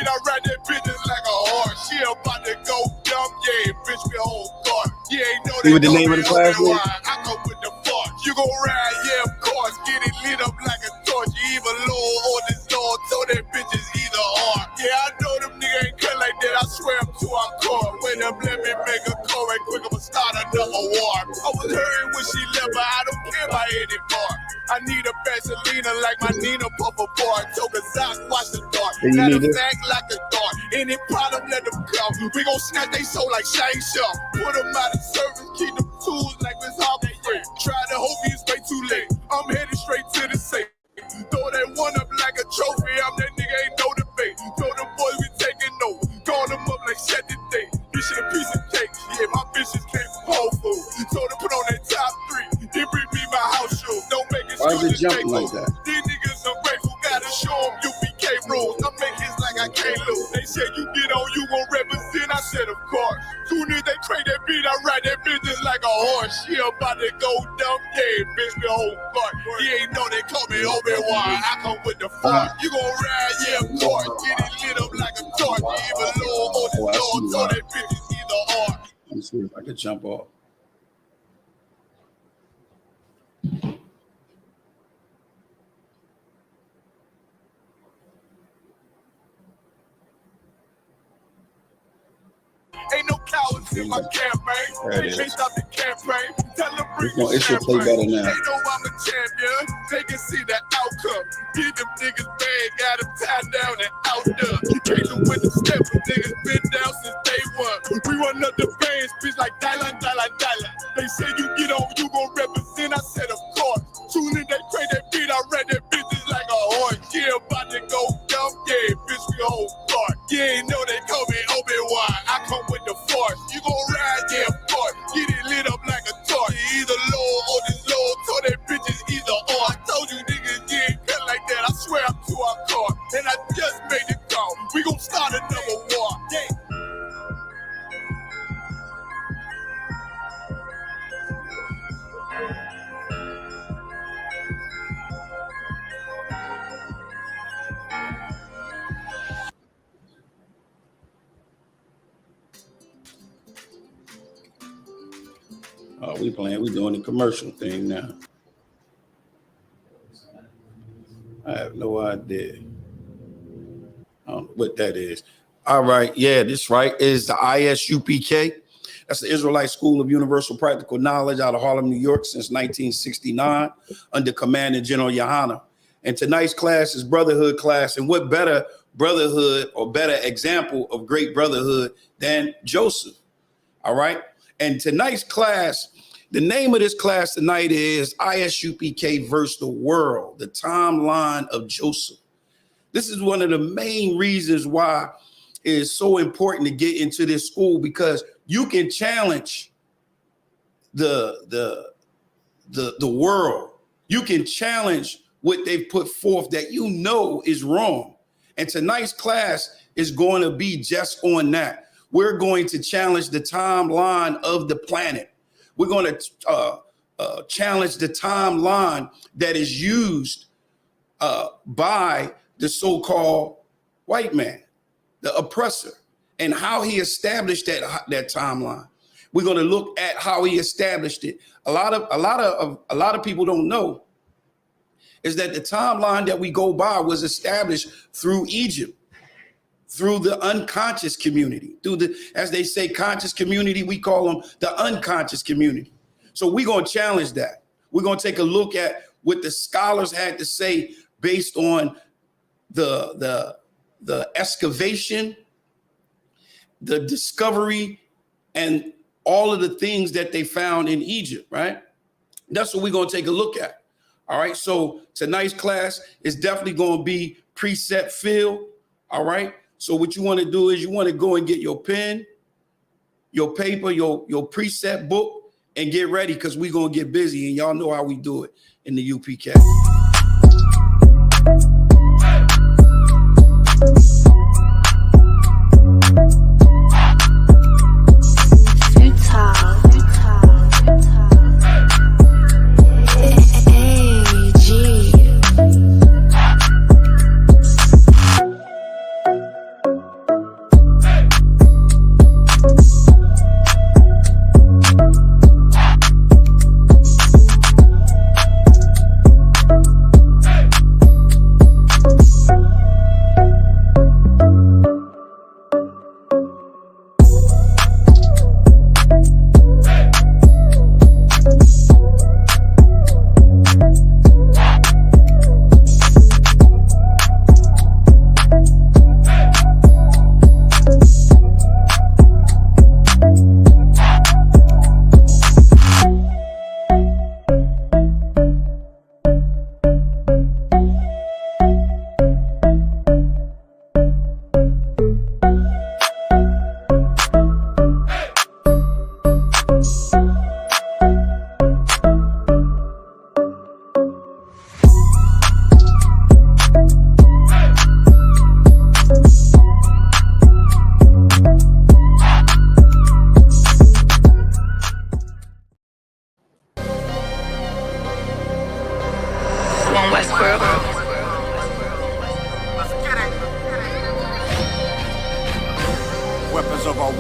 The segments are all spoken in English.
I ride that bitch just like a horse. She about to go dumb, yeah, bitch, me whole car. Yeah, ain't know that. What the name of the class is? I go with the fart. You gon' ride, yeah, of course. Get it lit up like a torch. You either low or this low, so that bitch is either or. Yeah, I know them niggas ain't cut like that. I swear I'm too hardcore. Wait up, let me make a call right quick. I'ma start another war. I was hurting when she left, but I don't care about anymore. I need a Vaseline like my Nina Puffer boy. Told the Zoc, watch the dark. Let them act like a dart. Any problem, let them come. We gon' snatch they soul like Shane Shaw. Put them out of service, keep them tools like Miss Harper Free. Try to hope it's way too late. I'm headed straight to the safe. Throw that one up like a trophy. I'm that nigga, ain't no debate. Throw them boys, we taking over. Call them up like shut the day. This shit a piece of cake. Yeah, my bitches came from Whole Foods. Told them put on that top 3. Then bring me my house shoes. Don't make it. Why is it jumping like that? These niggas ungrateful. Gotta show them UPK rules. I make hits like I can't lose. They said you get on, you gon' represent. I said of course. Soon as they crank that beat, I ride that bitch just like a horse. She about to go dumb, yeah, bitch, me whole fart. You ain't know they call me Obi-Wan. I come with the fart. You gon' ride, yeah, of course. Get it lit up like a torch. You even low on the door, so that bitch is either or. Let me see if I can jump off. Ain't no cowards in my campaign. They stop the campaign. Tell them bring the it should play better now. They know I'm a champion. They can see the outcome. Get them niggas bad, got them tied down and outdone. Came with the step, niggas been down since day one. We run up the bands, bitch like Dylan. They say you get on, you gon' represent. I said of course. Soon as they pray that beat, I read that bitch just like a horse. Yeah, about to go dumb, yeah, bitch, we whole start. Yeah, ain't know they call me Obi-Wan. I come with the force. You gon' ride, yeah, of course. Get it lit up like a torch. You either low or this low, so that bitch is either or. I told you niggas, you ain't cut like that. I swear I'm too hardcore. And I just made it call. We gon' start another war. Yeah. Oh, we doing the commercial thing now. I have no idea what that is. All right, yeah, this right is the Isupk. That's the Israelite School of Universal Practical Knowledge out of Harlem, New York since 1969 under Commander General Yohana. And tonight's class is brotherhood class. And what better brotherhood or better example of great brotherhood than Joseph? All right. And tonight's class, the name of this class tonight is Isupk versus the World, the timeline of Joseph. This is one of the main reasons why it is so important to get into this school, because you can challenge the world. You can challenge what they've put forth that you know is wrong. And tonight's class is going to be just on that. We're going to challenge the timeline of the planet. We're going to challenge the timeline that is used by the so-called white man, the oppressor, and how he established that timeline. We're going to look at how he established it. A lot of people don't know is that the timeline that we go by was established through Egypt, through the unconscious community, through the, as they say, conscious community, we call them the unconscious community. So we're going to challenge that. We're going to take a look at what the scholars had to say based on the excavation, the discovery, and all of the things that they found in Egypt, right? That's what we're going to take a look at. All right. So tonight's class is definitely going to be precept filled. All right. So what you want to do is you want to go and get your pen, your paper, your precept book, and get ready, because we're going to get busy. And y'all know how we do it in the UPK.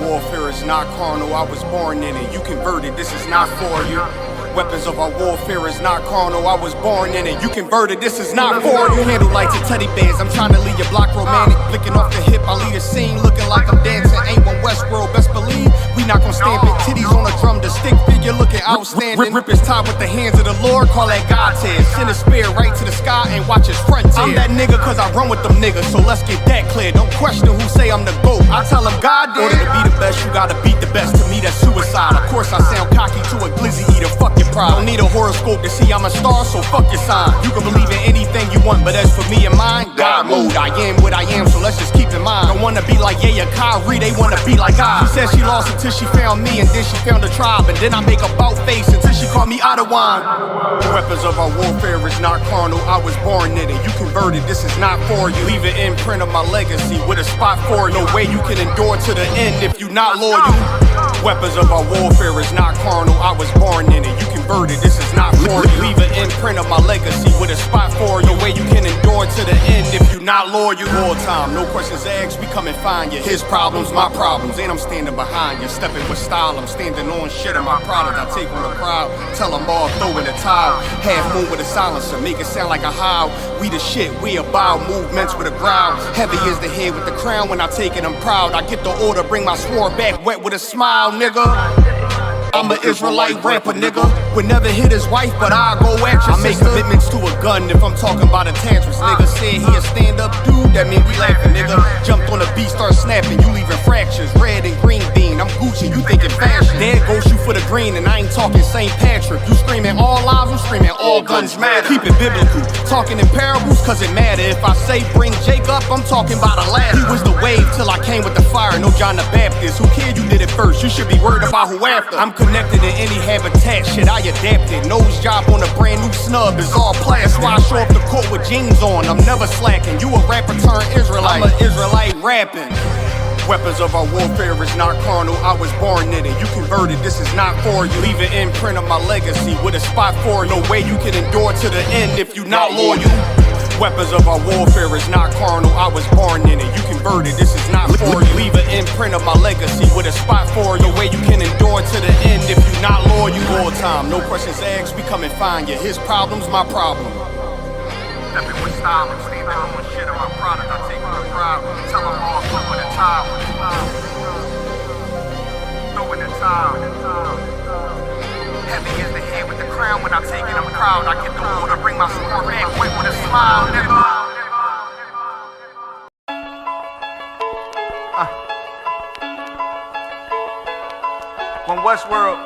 warfare is not carnal, I was born in it. You converted, this is not for you. Weapons of our warfare is not carnal, I was born in it. You converted, this is not for you. Candle lights and teddy bears, I'm trying to leave your block romantic. Flicking off the hip, I leave the scene looking like I'm dancing. Ain't one Westworld, best believe we not gon' stamp it. Titties on a drum, the stick figure looking outstanding. Rip his top with the hands of the Lord, call that God tears. Send a spear right to the sky and watch his front tear. I'm that nigga cause I run with them niggas, so let's get that clear. Don't question who say I'm the GOAT, I tell them God did. In order to be the best, you gotta beat the best. To me that's suicide. Of course I sound cocky to a glizzy eater, fuck your pride. Don't need a horoscope to see I'm a star, so fuck your sign. You can believe in anything you want, but as for me and mine, God mode. I am what I am, so let's just keep in mind. Don't wanna be like yeah, Kyrie, they wanna be like I. She said she lost until she found me, and then she found a tribe, and then I make a bout face until she called me out of wine. The weapons of our warfare is not carnal, I was born in it. You converted, this is not for you. Leave an imprint of my legacy with a spot for you. No way you can endure to the end if you not loyal. Weapons of our warfare is not carnal, I was born in it. You converted, this is not for you. Leave an imprint of my legacy with a spot for you. No way you can endure to the end if you not loyal. All time, no questions asked, we come and find you. His problems, my problems, and I'm standing behind you. Stepping with style, I'm standing on shit in my product. I take on the crowd, tell them all, throw in the towel. Half moon with a silencer, make it sound like a howl. We the shit, we about movements with a growl. Heavy is the head with the crown, when I take it I'm proud. I get the order, bring my sword back wet with a smile, nigga. I'm an Israelite rapper, nigga. Would never hit his wife, but I'll go at you. I make commitments to a gun if I'm talking about a tantrums. Nigga said he a stand-up dude, that mean we laughing, nigga. Jumped on the beat, start snapping, you leaving fractures. Red and green bean, I'm Gucci, you thinking fashion. There goes you for the green, and I ain't talking St. Patrick. You screaming all lives, I'm screaming all guns matter. Keep it biblical, talking in parables, cause it matter. If I say bring Jacob, I'm talking about a ladder. He was the wave till I came with the fire, no John the Baptist. Who cared you did it first? You should be worried about who after. I'm connected in any habitat, shit I adapted. Nose job on a brand new snub is all plastic. That's why I show up the court with jeans on, I'm never slacking. You a rapper turned Israelite, I'm an Israelite rapping. Weapons of our warfare is not carnal, I was born in it. You converted, this is not for you. Leave an imprint of my legacy with a spot for you. No way you can endure to the end if you not loyal. Weapons of our warfare is not carnal, I was born in it. You converted, this is not for you. Leave an imprint of my legacy with a spot for you. No way you can endure to the end if you not loyal. All time, no questions asked, we come and find you. His problems, my problem. Stepping with style, I'm standing on shit in my product. I take my pride, tell them all, throw in the towel. Throw in the towel. Heavy is the head with the crown, when I take it I'm proud. I get the order, bring my sword back wet with a smile, nigga. When Westworld,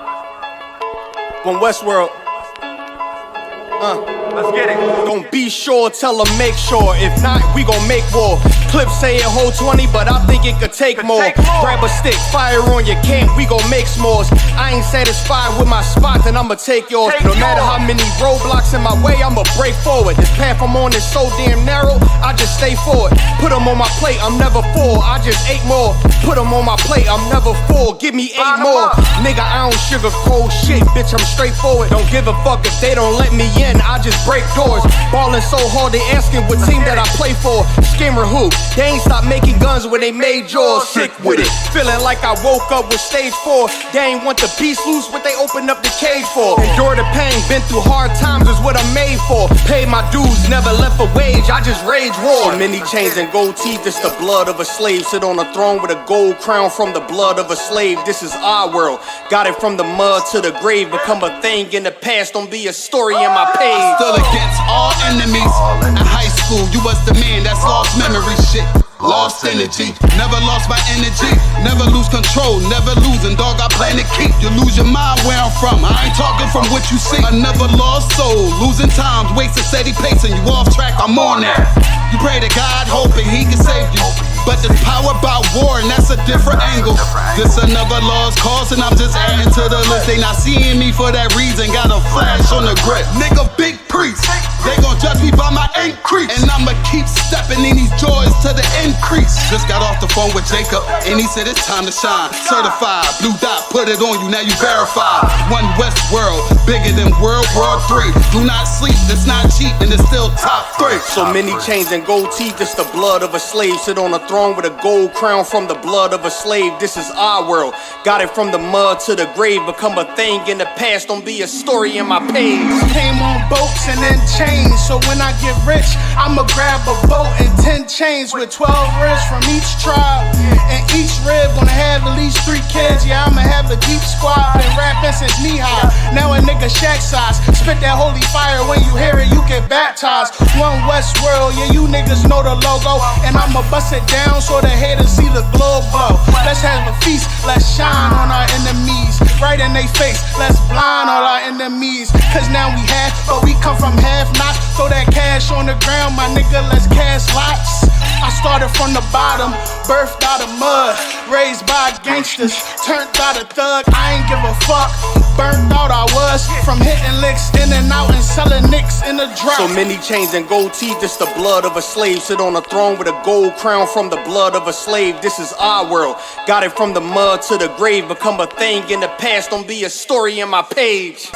let's get it. Don't be sure, tell them make sure. If not, we gon' make war. Clips say it hold 20, but I think it could take more. Grab a stick, fire on your camp, we gon' make s'mores. I ain't satisfied with my spot, then I'ma take yours. No matter how many roadblocks in my way, I'ma break forward. This path I'm on is so damn narrow, I just stay forward. Put them on my plate, I'm never full, I just ate more. Put them on my plate, I'm never full, give me 8 more. Nigga, I don't sugarcoat shit, bitch, I'm straightforward. Don't give a fuck if they don't let me in, I just break doors. Ballin' so hard, they asking what team that I play for. Skimmer who? They ain't stopped making guns when they made yours. Sick with it, feeling like I woke up with stage 4. They ain't want the beast loose, what they opened up the cage for. Endure the pain, been through hard times is what I'm made for. Paid my dues, never left a wage, I just rage war. So many chains and gold teeth, it's the blood of a slave. Sit on a throne with a gold crown from the blood of a slave. This is our world, got it from the mud to the grave. Become a thing in the past, don't be a story in my page. Still against all enemies. In high school, you was the man, that's lost memory shit. Lost energy, never lost my energy. Never lose control, never losing, dog, I plan to keep. You lose your mind where I'm from, I ain't talking from what you see. I never lost soul, losing times, wasting steady pace, and you off track, I'm on that. You pray to God, hoping he can save you. But there's power about war, and that's a different angle. This another lost cause, and I'm just adding to the list. They not seeing me for that reason, got a flash on the grip. Nigga, big streets. They gon' judge me by my increase, and I'ma keep stepping in these joys to the increase. Just got off the phone with Jacob, and he said it's time to shine. Certified, blue dot, put it on you, now you verified. One West world, bigger than World War III. Do not sleep, it's not cheap, and it's still top 3. So many chains and gold teeth, it's the blood of a slave. Sit on a throne with a gold crown from the blood of a slave. This is our world, got it from the mud to the grave. Become a thing in the past, don't be a story in my page. Came on boats and then chains, so when I get rich, I'ma grab a boat and 10 chains with 12 ribs from each tribe. And each rib gonna have at least 3 kids. Yeah, I'ma have a deep squad. Been rapping since knee high. Now a nigga shack size. Spit that holy fire, when you hear it, you get baptized. One West World, yeah, you niggas know the logo. And I'ma bust it down so the haters see the globe glow. Let's have a feast, let's shine on our enemies. Right in they face, let's blind all our enemies. Cause now we half, but we come from half knots. Throw that cash on the ground, my nigga, let's cast lots. I started from the bottom, birthed out of mud, raised by gangsters, turned out a thug. I ain't give a fuck, burnt out I was, from hitting licks in and out and selling nicks in the drop. So many chains and gold teeth, it's the blood of a slave. Sit on a throne with a gold crown from the blood of a slave. This is our world, got it from the mud to the grave. Become a thing in the past, don't be a story in my page.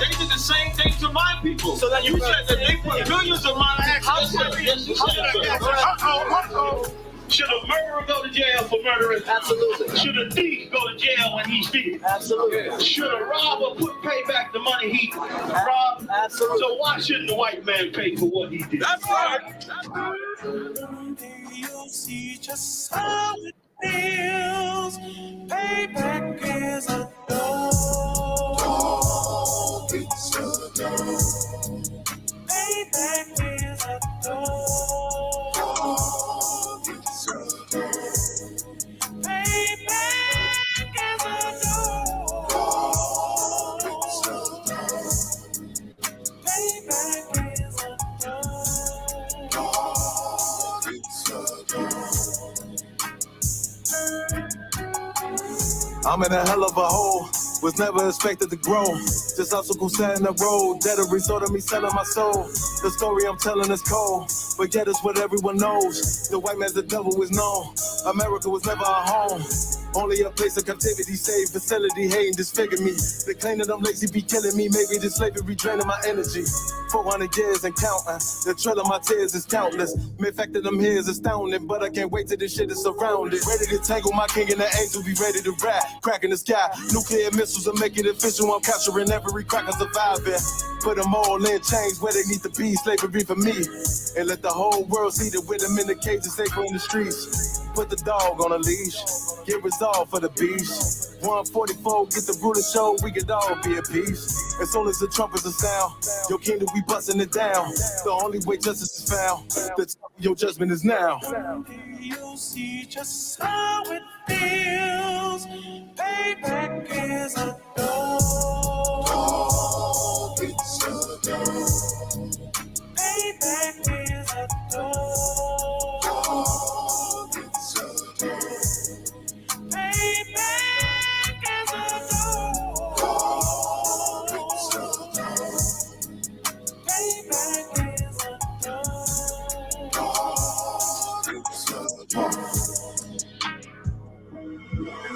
They did the same thing to my people. So that you said that they put millions of my Should a murderer go to jail for murdering? Absolutely. Should a thief go to jail when he steals? Absolutely. Should a robber pay back the money he robbed? Absolutely. So why shouldn't the white man pay for what he did? That's right. You'll see just how it feels. Payback is a Payback is a I'm in a hell of a hole, was never expected to grow. Just obstacle set in the road, that a result of me selling my soul. The story I'm telling is cold, but yet it's what everyone knows. The white man's the devil is known. America was never our home. Only a place of captivity, safe facility, hating disfigure me. They claim that I'm lazy, be killing me. Maybe this slavery draining my energy. 400 years and counting. The trail of my tears is countless. The fact that I'm here is astounding, but I can't wait till this shit is surrounded. Ready to tangle my king and the angel, be ready to rap. Crack in the sky, nuclear missiles will make it official. I'm capturing every cracker surviving. Put them all in chains where they need to be. Slavery for me. And let the whole world see that with them in the cages, safer in the streets. Put the dog on a leash. Get resolved for the beast. 144, get the ruler show, we could all be at peace. As soon as the trumpets are sound, your kingdom, we busting it down. The only way justice is found, the time of your judgment is now. You'll see just how it feels. Payback is a dog. Payback is a dog. Payback is a dog. Payback is a dog.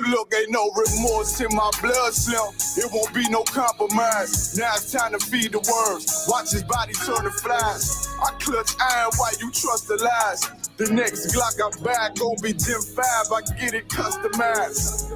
Look, ain't no remorse in my blood slim. It won't be no compromise. Now it's time to feed the worms. Watch his body turn to flies. I clutch iron while you trust the lies. The next Glock I buy gon' be Gen 5. I get it customized.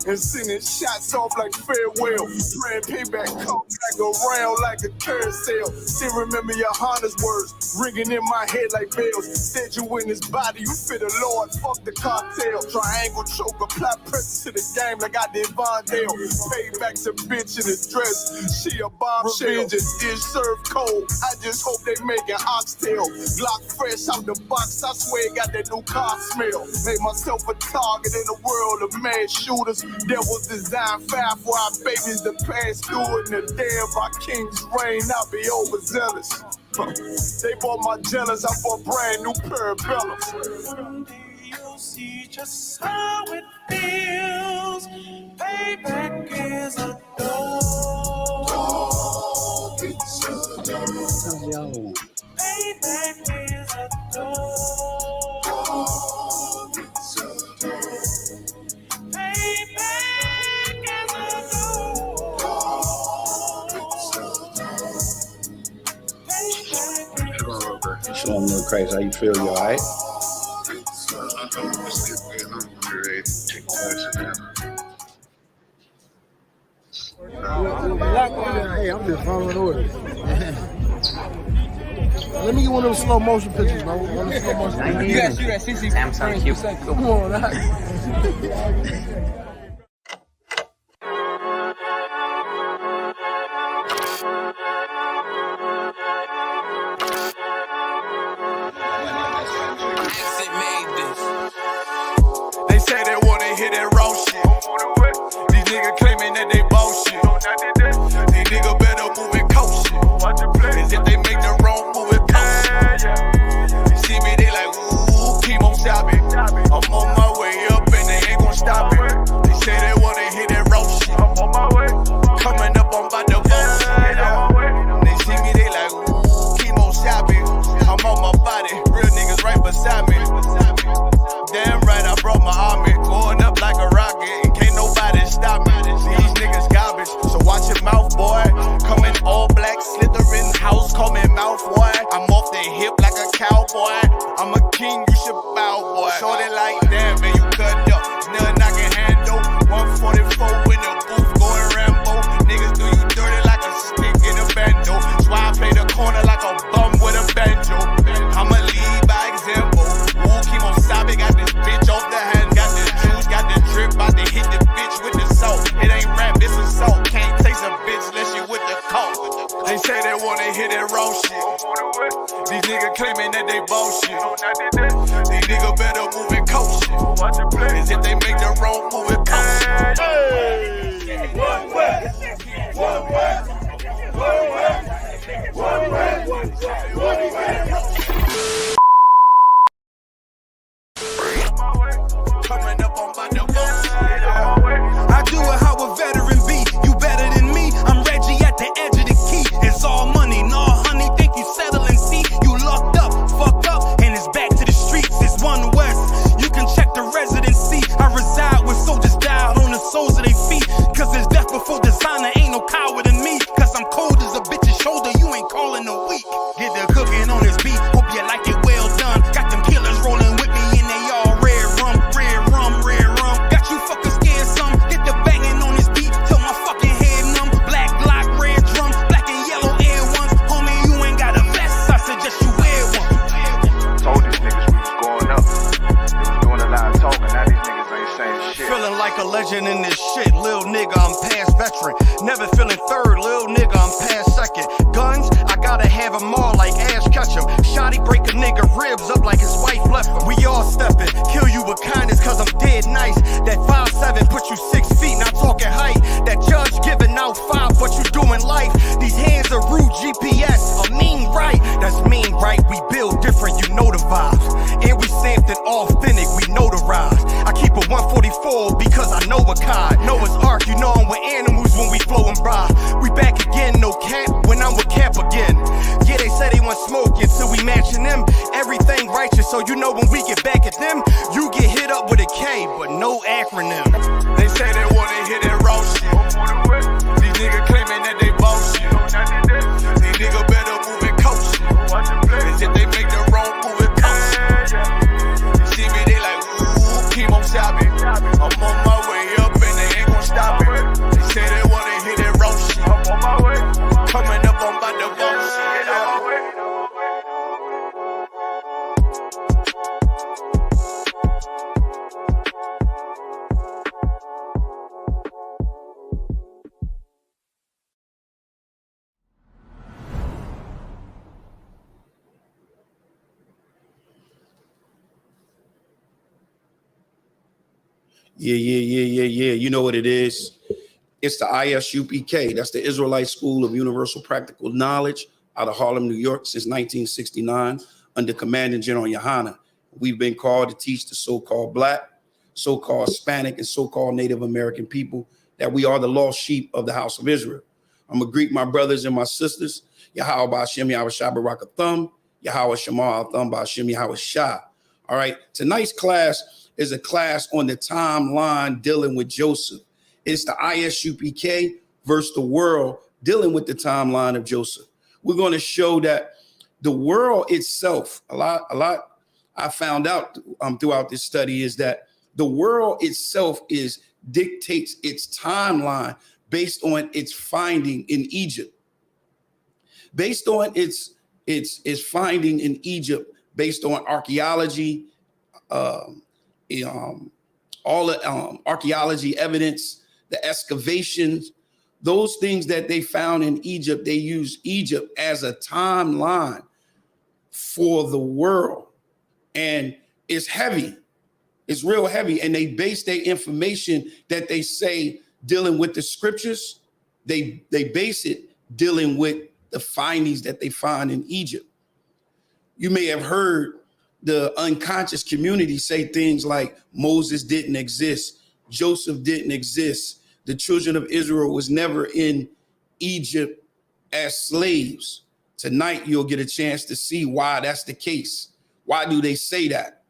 And sending shots off like farewell. Praying payback come back around like a carousel. Still remember your Honda's words ringing in my head like bells. Said you in his body, you fit the Lord, fuck the cartel. Triangle choke, apply pressure to the game like I did Vondale. Payback's a bitch in a dress, she a bombshell. Revenge is served cold, I just hope they make an oxtail. Glock fresh out the box, I swear got that new car smell. Made myself a target in a world of mad shooters. That was designed fire for our babies to pass through it. And the day of our king's reign, I'll be overzealous. They bought my jealous, I bought brand new parabellums. Someday you'll see just how it feels. Payback is a door. Payback is a door. Payback is a door. Shalom, little Christ. How you feel? You all right? Hey, I'm just following orders. Let me get one of those slow motion pictures, bro. One of the slow motion. You gotta shoot at 60 frames per second. Come on, They say they wanna hear that raw shit. These niggas claiming that they bullshit. These niggas better move and coach shit. As if they make the wrong move and coach shit. You see me, they like, ooh, chemo stop it. I'm on my way up and they ain't gon' stop it. They say they wanna hear that raw shit. Coming up, I'm about to bullshit. They see me, they like, ooh, chemo stop it. I'm on my body, real niggas right beside me. Damn right, I brought my army, going up like a rocket, and can't nobody stop me. These niggas garbage, so watch your mouth, boy. Coming all black, slithering house, call me mouth, boy. I'm off the hip like a cowboy. I'm a king, you should bow, boy. Shorty like, damn, man, you cut up. Nothing I can handle. 144 in the booth, going Rambo. Niggas do you dirty like a stick in a bando. That's why I play the corner like a bum with a banjo. I'ma lead by example. Ooh, chemo sabe, got this bitch off the hand, got the juice, got the drip, about to hit the bitch with the salt. It ain't rap, it's assault. Can't taste a bitch unless you with the coke. They say they wanna hear that raw shit. These niggas claiming that they bullshit. These niggas better move and coach shit. As if they make the wrong move and coach shit. One way, one way, one way, one way, one way. Coming up on my bullshit. I do it how a veteran be. You better than me. I'm Reggie at the edge of the key. It's all money, no honey. Think you settling? See, you locked up, fucked up, and it's back to the streets. It's One West. You can check the residency. I reside with soldiers died on the soles of their feet. Cause there's death before designer. Ain't no coward in me. Cause I'm cold as a bitch's shoulder. You ain't calling a week. Get the cooking on this beat. Hope you like it well done. Got them killers rolling with me and they all red rum, red rum, red rum. Got you fuckers scared some. Get the banging on this beat till my fucking head numb. Black Glock, red drum, black and yellow air ones. Homie, you ain't got a vest. I suggest you wear one. Told these niggas we was going up. They was doing a lot of talking. Now these niggas ain't saying shit. Feeling like a legend in this shit, lil nigga, I'm past veteran. Never feeling third, lil nigga, I'm past second. Guns, I gotta have them all like Ash Ketchum. Shotty break a nigga ribs up like his wife left him. We all steppin', kill you with kindness cause I'm dead nice. That 5'7" put you 6 feet, not talking height. That judge giving out 5, but you doing life. These hands are rude GPS, a mean right. That's mean right, we build different, you know the vibes. And we something authentic, we notarized. I keep a 144 because I know a kind. Noah's Ark, you know I'm with animals when we flowing by. We back again, no cap, when I'm with Cap again. Yeah, they say they want smoke until we matching them. Everything righteous, so you know when we get back at them, you get hit up with a K, but no acronym. They say they wanna hear that raw shit. These niggas claiming that they bullshit. These niggas better move and coach shit. As if they make the wrong move and coach shit. You see me, they like, ooh, chemo stop it. I'm on my way up and they ain't gon' stop it. They say they wanna hear that raw shit. Coming up on by the Yeah. You know what it is? It's the Isupk. That's the Israelite School of Universal Practical Knowledge out of Harlem, New York, since 1969, under Commanding General Yohana. We've been called to teach the so-called Black, so-called Hispanic, and so-called Native American people that we are the lost sheep of the house of Israel. I'm going to greet my brothers and my sisters. Yahweh Ba'ashem Yahweh Shah Barakathum, Yahweh Shema Thum Ba'ashem Yahweh Shah. All right, tonight's class is a class on the timeline dealing with Joseph. It's the Isupk versus the world dealing with the timeline of Joseph. We're going to show that the world itself, a lot I found out throughout this study is that the world itself dictates its timeline based on its finding in Egypt. Based on its finding in Egypt, based on archaeology, all the archaeology evidence, the excavations, those things that they found in Egypt, they use Egypt as a timeline for the world. And it's heavy. It's real heavy. And they base their information that they say dealing with the scriptures, they base it dealing with the findings that they find in Egypt. You may have heard the unconscious community say things like Moses didn't exist, Joseph didn't exist, the children of Israel was never in Egypt as slaves. Tonight, you'll get a chance to see why that's the case. Why do they say that?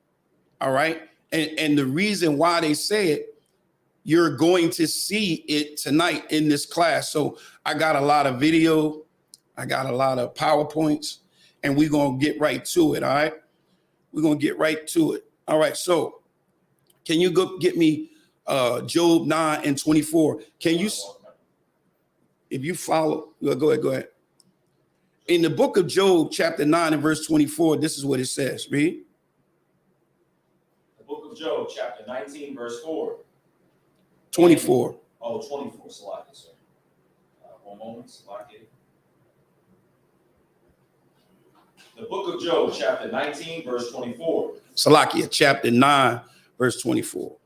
All right. And the reason why they say it, you're going to see it tonight in this class. So I got a lot of video. I got a lot of PowerPoints, and we're going to get right to it. All right. We're going to get right to it. All right. So can you go get me Job 9:24? Can you, if you follow, go ahead. In the book of Job, chapter 9 and verse 24, this is what it says. Read. The book of Job, chapter 19, verse 4. 24. Oh, 24, Salakia, sir. One moment, Salakia. The book of Job, chapter 19, verse 24. Salakia, chapter 9, verse 24.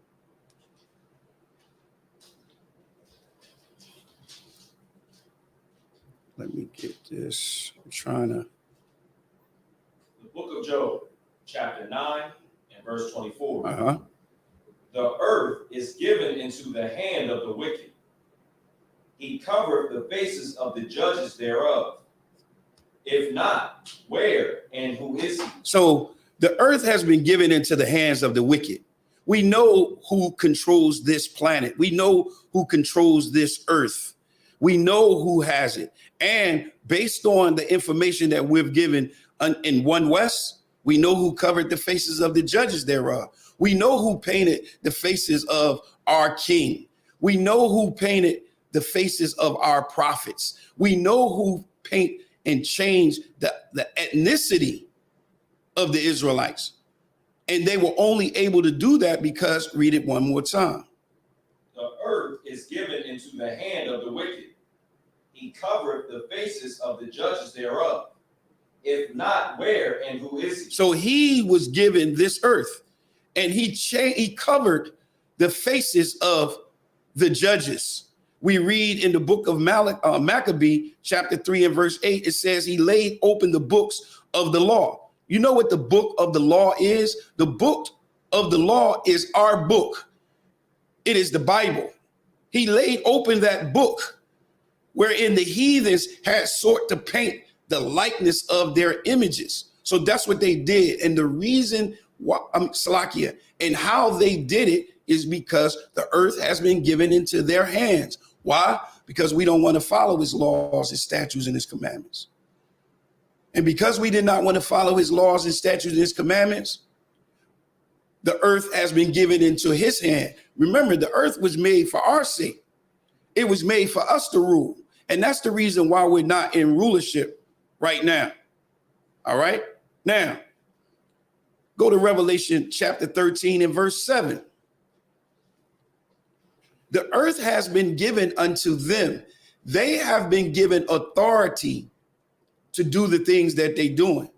Let me get this. I'm trying to. The book of Job, chapter 9 and verse 24. Uh-huh. The earth is given into the hand of the wicked. He covered the faces of the judges thereof. If not, where and who is he? So the earth has been given into the hands of the wicked. We know who controls this planet. We know who controls this earth. We know who has it. And based on the information that we've given in One West, we know who covered the faces of the judges thereof. We know who painted the faces of our king. We know who painted the faces of our prophets. We know who paint and change the ethnicity of the Israelites. And they were only able to do that because, read it one more time. The earth is given into the hand of the wicked. He covered the faces of the judges thereof. If not, where and who is he? So he was given this earth, and he covered the faces of the judges. We read in the book of Maccabee, chapter 3 and verse 8, it says he laid open the books of the law. You know what the book of the law is? The book of the law is our book. It is the Bible. He laid open that book wherein the heathens had sought to paint the likeness of their images. So that's what they did. And the reason why, Salakia, and how they did it is because the earth has been given into their hands. Why? Because we don't want to follow his laws, his statutes, and his commandments. And because we did not want to follow his laws and statutes and his commandments, the earth has been given into his hand. Remember, the earth was made for our sake. It was made for us to rule. And that's the reason why we're not in rulership right now. All right. Now, go to Revelation chapter 13 and verse 7. The earth has been given unto them. They have been given authority to do the things that they're doing.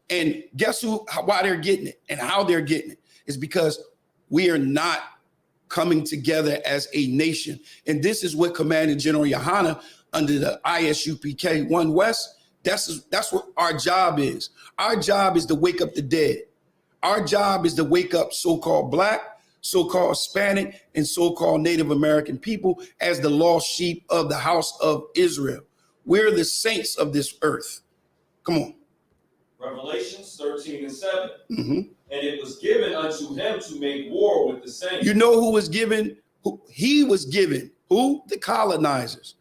And guess why they're getting it and how they're getting it is because we are not coming together as a nation. And this is what Commander General Yohana under the Isupk 1 West, that's what our job is. Our job is to wake up the dead. Our job is to wake up so-called Black, so-called Hispanic, and so-called Native American people as the lost sheep of the house of Israel. We're the saints of this earth. Come on. Revelations 13:7. And it was given unto him to make war with the saints. You know who was given? He was given. Who? The colonizers.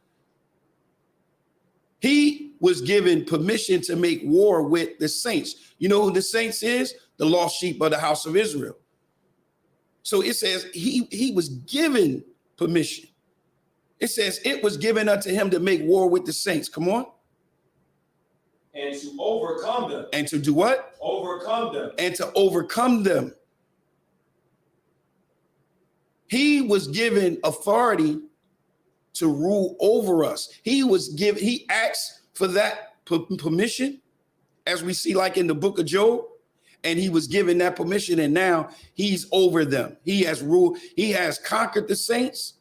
He was given permission to make war with the saints. You know who the saints is? The lost sheep of the house of Israel. So it says he was given permission. It says it was given unto him to make war with the saints. Come on. And to overcome them. And to do what? Overcome them. And to overcome them. He was given authority to rule over us. He asked for that permission, as we see like in the book of Job, and he was given that permission, and now he's over them. He has ruled, he has conquered the saints,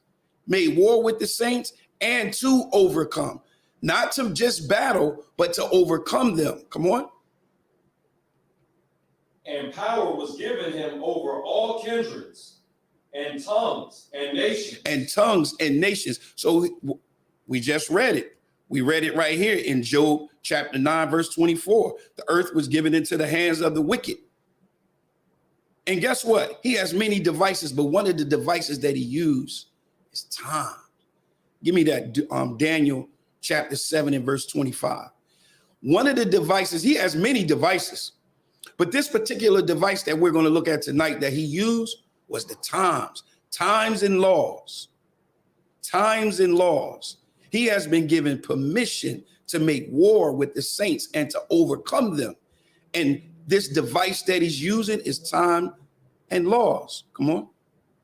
made war with the saints, and to overcome. Not to just battle, but to overcome them. Come on. And power was given him over all kindreds and tongues and nations. And tongues and nations. So we just read it. We read it right here in Job chapter 9, verse 24. The earth was given into the hands of the wicked. And guess what? He has many devices, but one of the devices that he used is time. Give me that Daniel chapter 7 and verse 25. One of the devices, he has many devices, but this particular device that we're going to look at tonight that he used was the times and laws. Times and laws. He has been given permission to make war with the saints and to overcome them. And this device that he's using is time and laws. Come on.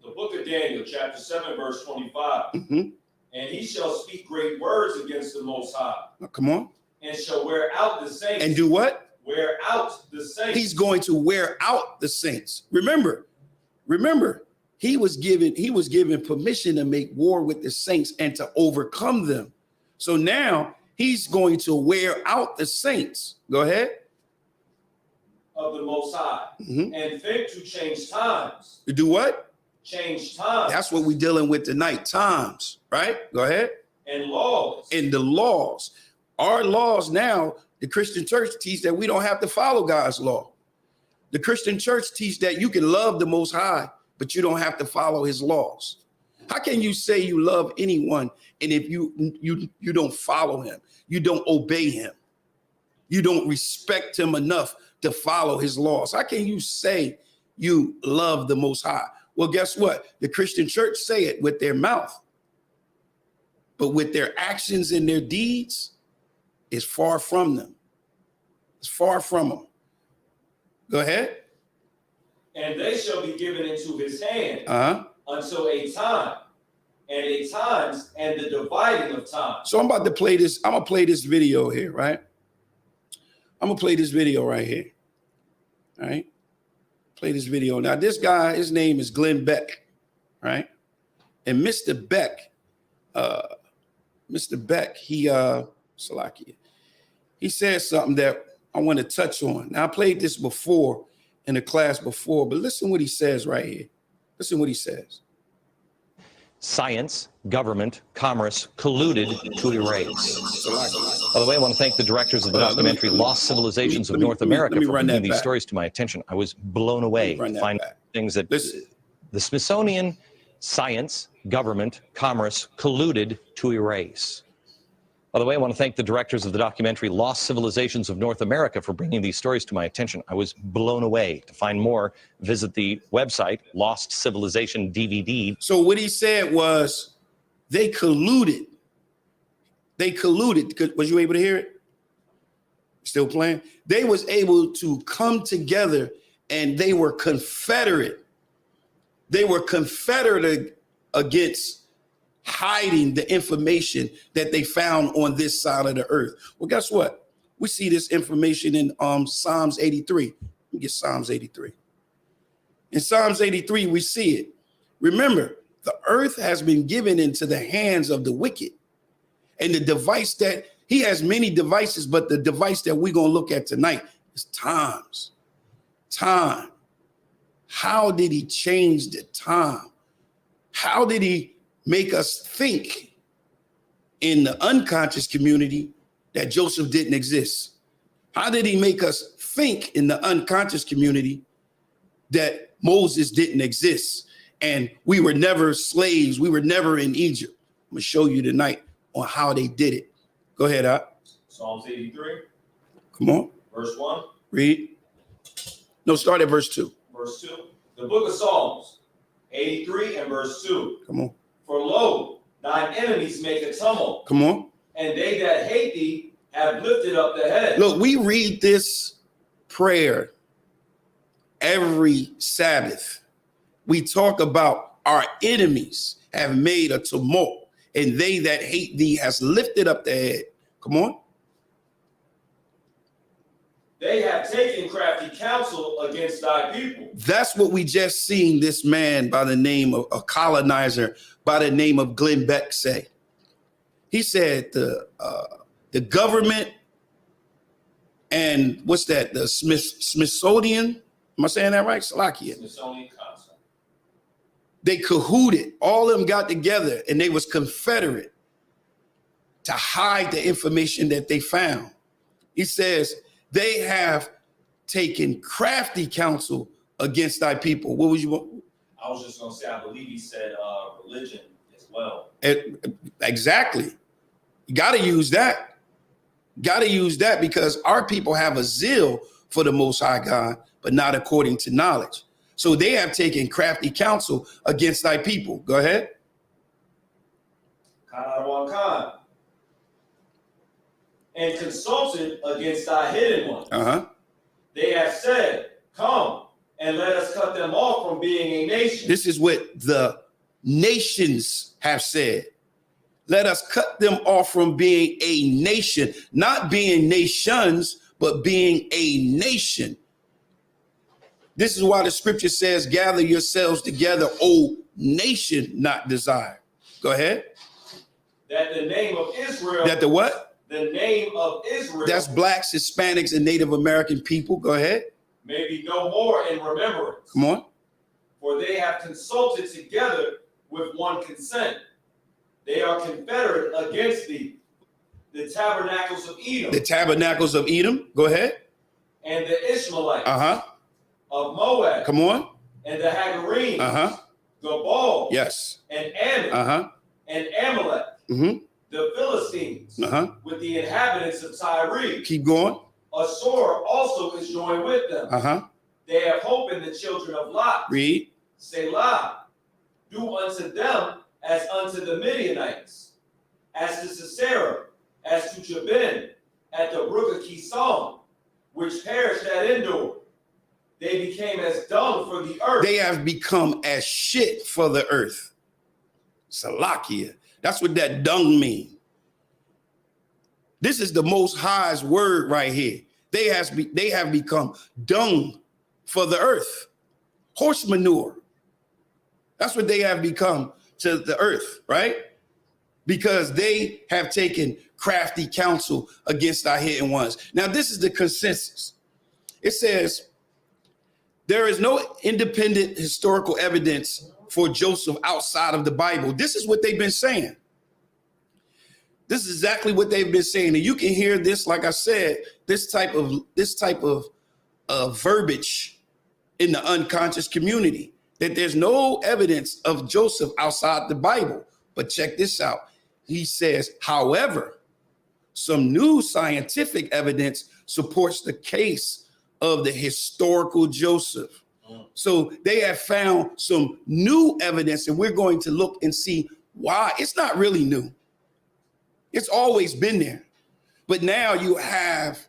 The book of Daniel, chapter 7, verse 25. And he shall speak great words against the Most High. Now, come on. And shall wear out the saints. And do what? Wear out the saints. He's going to wear out the saints. Remember, he was given permission to make war with the saints and to overcome them. So now he's going to wear out the saints. Go ahead. Of the Most High. And think to change times. To do what? Change times. That's what we're dealing with tonight. Times, right? Go ahead. And laws. And the laws. Our laws now, the Christian church teach that we don't have to follow God's law. The Christian church teach that you can love the Most High, but you don't have to follow his laws. How can you say you love anyone and if you don't follow him, you don't obey him, you don't respect him enough to follow his laws? How can you say you love the Most High? Well, guess what? The Christian church say it with their mouth, but with their actions and their deeds, it's far from them. It's far from them. Go ahead. And they shall be given into his hand until a time and a times and the dividing of time. So I'm about to play this. I'm going to play this video here, right? I'm going to play this video right here. All right. Play this video. Now, this guy, his name is Glenn Beck, right? And Mr. Beck, he said something that I want to touch on. Now, I played this before in a class before, but listen what he says right here. Listen what he says. Science, government, commerce colluded to erase. By the way, I want to thank the directors of the documentary Lost Civilizations of North America for bringing these stories to my attention. I was blown away to find things that the Smithsonian, science, government, commerce colluded to erase. By the way, I want to thank the directors of the documentary Lost Civilizations of North America for bringing these stories to my attention. I was blown away. To find more, visit the website, Lost Civilization DVD. So what he said was they colluded. They colluded. Was you able to hear it? Still playing? They was able to come together and they were confederate. They were confederate against hiding the information that they found on this side of the earth. Well, guess what? We see this information in Psalms 83. Let me get Psalms 83. In Psalms 83, we see it. Remember, the earth has been given into the hands of the wicked. And the device that he has many devices, but the device that we're going to look at tonight is times. Time. How did he change the time? How did he make us think in the unconscious community that Joseph didn't exist? How did he make us think in the unconscious community that Moses didn't exist and we were never slaves? We were never in Egypt. I'm going to show you tonight on how they did it. Go ahead, Op. Psalms 83. Come on. Verse 1. Read. No, start at verse 2. Verse 2. The book of Psalms 83 and verse 2. Come on. For lo, thine enemies make a tumult. Come on. And they that hate thee have lifted up the head. Look, we read this prayer every Sabbath. We talk about our enemies have made a tumult, and they that hate thee has lifted up the head. Come on. They have taken crafty counsel against thy people. That's what we just seen this man by the name of a colonizer by the name of Glenn Beck say. He said the government and what's that? The Smithsonian. Am I saying that right? Slovakia. Smithsonian Council. They cahooted. All of them got together and they was confederate to hide the information that they found. He says they have taken crafty counsel against thy people. What was you? I was just going to say, I believe he said religion as well. Exactly. You got to use that. Got to use that because our people have a zeal for the Most High God, but not according to knowledge. So they have taken crafty counsel against thy people. Go ahead. And consulted against thy hidden ones. Uh-huh. They have said, come and let us cut them off from being a nation. This is what the nations have said. Let us cut them off from being a nation, not being nations, but being a nation. This is why the scripture says, gather yourselves together, O nation not desired. Go ahead. That the name of Israel. That the what? The name of Israel. That's blacks, Hispanics, and Native American people. Go ahead. May be no more in remembrance. Come on. For they have consulted together with one consent. They are confederate against thee. The tabernacles of Edom. The tabernacles of Edom. Go ahead. And the Ishmaelites. Uh-huh. Of Moab. Come on. And the Hagarenes. Uh-huh. Gabal. Yes. And Ammon. Uh-huh. And Amalek. Mm-hmm. The Philistines. Uh-huh. With the inhabitants of Tyre. Keep going. Assur also is joined with them. Uh-huh. They have hope in the children of Lot. Read. Selah. Do unto them as unto the Midianites, as to Sisera, as to Jabin, at the brook of Kison, which perished at Endor. They became as dung for the earth. They have become as shit for the earth. Salakia. That's what that dung means. This is the Most High's word right here. They have become dung for the earth. Horse manure. That's what they have become to the earth, right? Because they have taken crafty counsel against our hidden ones. Now, this is the consensus. It says, there is no independent historical evidence for Joseph outside of the Bible. This is what they've been saying. This is exactly what they've been saying. And you can hear this, like I said, this type of verbiage in the unconscious community, that there's no evidence of Joseph outside the Bible. But check this out. He says, however, some new scientific evidence supports the case of the historical Joseph. So they have found some new evidence, and we're going to look and see why. It's not really new. It's always been there. But now you have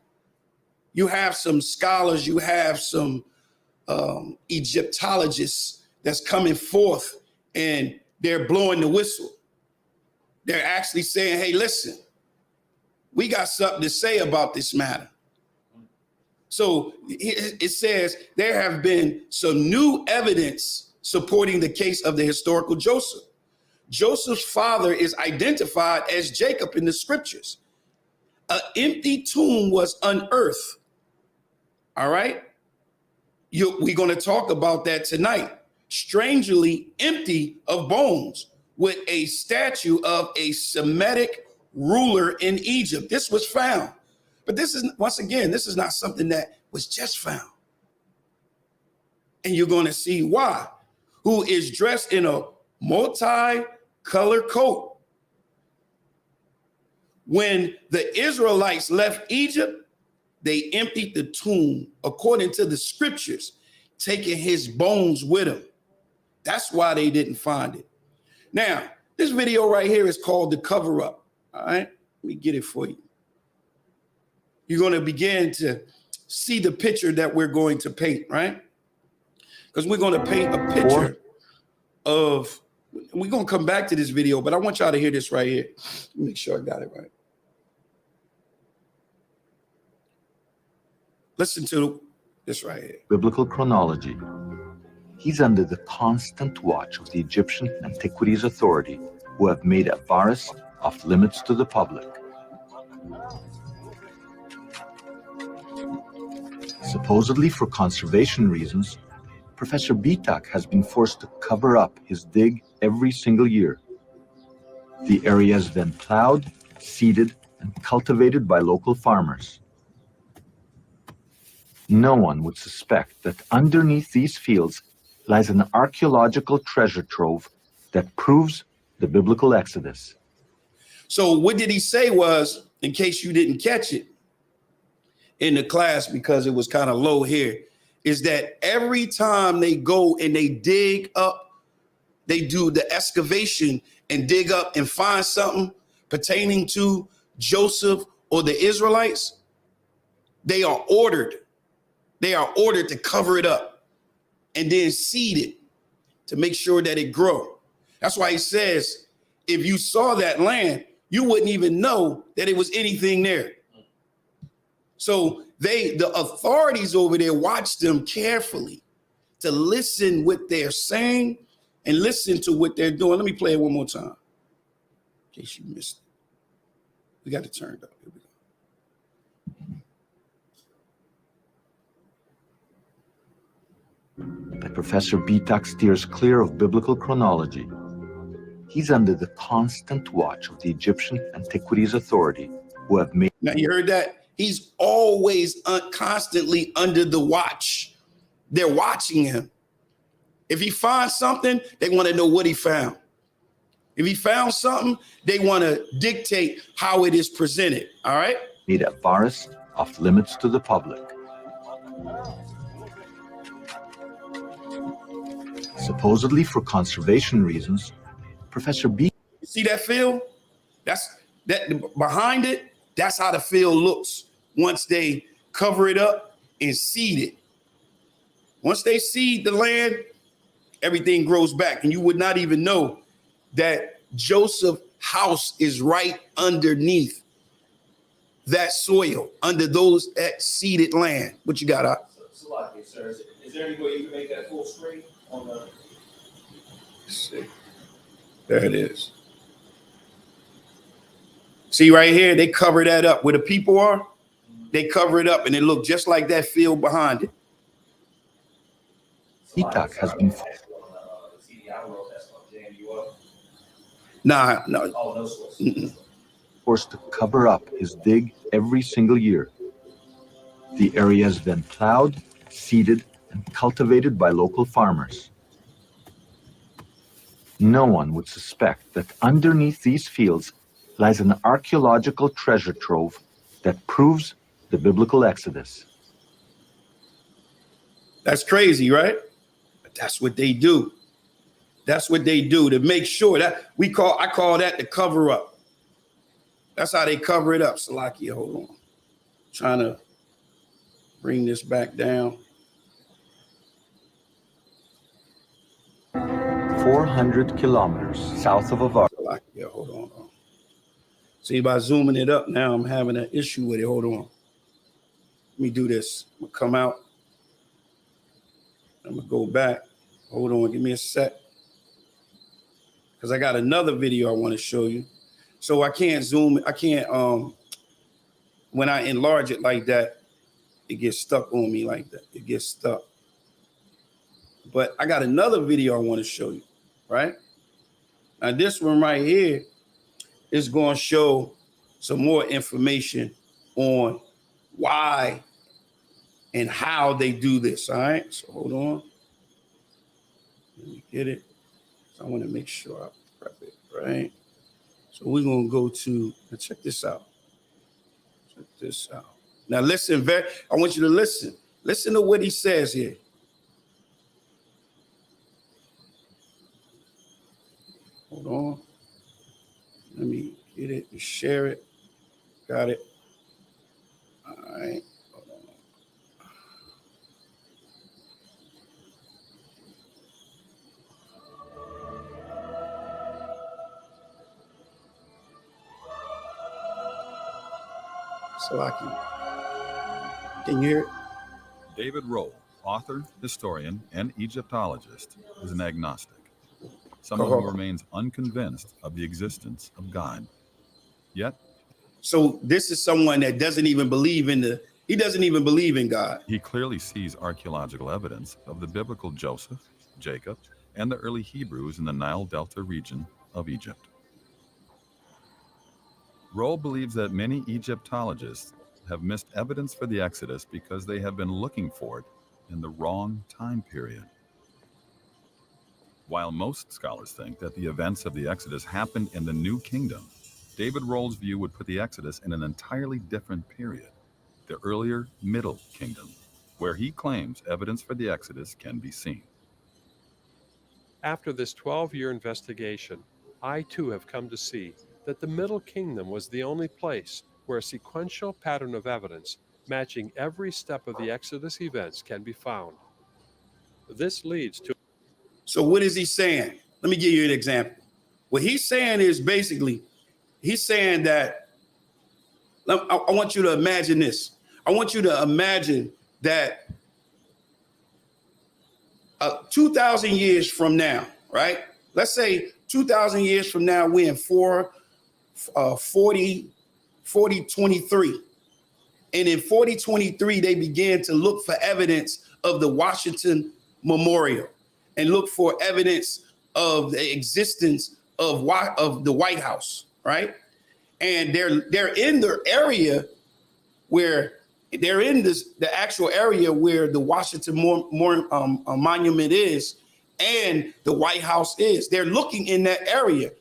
some scholars, you have some Egyptologists that's coming forth, and they're blowing the whistle. They're actually saying, hey, listen, we got something to say about this matter. So it says there have been some new evidence supporting the case of the historical Joseph. Joseph's father is identified as Jacob in the scriptures. An empty tomb was unearthed. All right? We're going to talk about that tonight. Strangely empty of bones, with a statue of a Semitic ruler in Egypt. This was found. But this is, once again, this is not something that was just found. And you're going to see why. Who is dressed in a multi-color coat. When the Israelites left Egypt, they emptied the tomb according to the scriptures, taking his bones with them. That's why they didn't find it. Now, this video right here is called The Cover Up. All right, let me get it for you. You're going to begin to see the picture that we're going to paint, right? Because we're going to paint a picture of, we're going to come back to this video, but I want y'all to hear this right here. Make sure I got it right. Listen to this right here. Biblical chronology. He's under the constant watch of the Egyptian Antiquities Authority, who have made Avaris off limits to the public. Supposedly for conservation reasons, Professor Isupk has been forced to cover up his dig every single year. The area is then plowed, seeded, and cultivated by local farmers. No one would suspect that underneath these fields lies an archaeological treasure trove that proves the biblical Exodus. So what did he say was, in case you didn't catch it in the class because it was kind of low here, is that every time they go and they dig up, they do the excavation and dig up and find something pertaining to Joseph or the Israelites, they are ordered to cover it up and then seed it to make sure that it grow. That's why he says, if you saw that land, you wouldn't even know that it was anything there. So the authorities over there watch them carefully to listen what they're saying and listen to what they're doing. Let me play it one more time, in case you missed it. We got it turned up. Here we go. But Professor Isupk steers clear of biblical chronology. He's under the constant watch of the Egyptian Antiquities Authority, who have made... Now, you heard that? He's always constantly under the watch. They're watching him. If he finds something, they want to know what he found. If he found something, they want to dictate how it is presented. All right? Made Avaris off limits to the public. Supposedly for conservation reasons, Professor B. You see that field? That's that behind it. That's how the field looks once they cover it up and seed it. Once they seed the land, everything grows back, and you would not even know that Joseph's house is right underneath that soil, under that seeded land. What you got, Salaki, sir. Is there any way you can make that full screen on the? Let's see. There it is. See right here, they cover that up. Where the people are, they cover it up, and it look just like that field behind it. Isupk has been forced to cover up his dig every single year. The area is then plowed, seeded, and cultivated by local farmers. No one would suspect that underneath these fields lies an archaeological treasure trove that proves the biblical Exodus. That's crazy, right? But that's what they do. That's what they do to make sure that I call that the cover up. That's how they cover it up. Salakia, hold on. Trying to bring this back down. 400 kilometers south of Avaris. Salakia, hold on. See, by zooming it up now, I'm having an issue with it. Hold on. Let me do this. I'm gonna come out. I'm gonna go back. Hold on, give me a sec. Because I got another video I want to show you. So I can't zoom, I can't, when I enlarge it like that, it gets stuck on me like that. It gets stuck. But I got another video I want to show you, right? Now this one right here is going to show some more information on why and how they do this, all right? So hold on. Let me get it. So I want to make sure I prep it, right? So we're going to go to, now check this out. Check this out. Now listen, I want you to listen. Listen to what he says here. Hold on. Let me get it and share it. Got it. All right. Hold on. So can you hear it? David Rohl, author, historian, and Egyptologist, is an agnostic, someone who remains unconvinced of the existence of God. Yet, so this is someone that doesn't even believe he doesn't even believe in God. He clearly sees archaeological evidence of the biblical Joseph, Jacob, and the early Hebrews in the Nile Delta region of Egypt. Rohl believes that many Egyptologists have missed evidence for the Exodus because they have been looking for it in the wrong time period. While most scholars think that the events of the Exodus happened in the New Kingdom, David Rohl's view would put the Exodus in an entirely different period, the earlier Middle Kingdom, where he claims evidence for the Exodus can be seen. After this 12-year investigation, I too have come to see that the Middle Kingdom was the only place where a sequential pattern of evidence matching every step of the Exodus events can be found. This leads to... So what is he saying? Let me give you an example. What he's saying is basically, he's saying that, I want you to imagine this. I want you to imagine that 2,000 years from now, right? Let's say 2,000 years from now, we're in 4023. And in 4023, they began to look for evidence of the Washington Memorial and look for evidence of the existence of the White House, right? And they're in the area where they're in the actual area where the Washington Monument is and the White House is. They're looking in that area,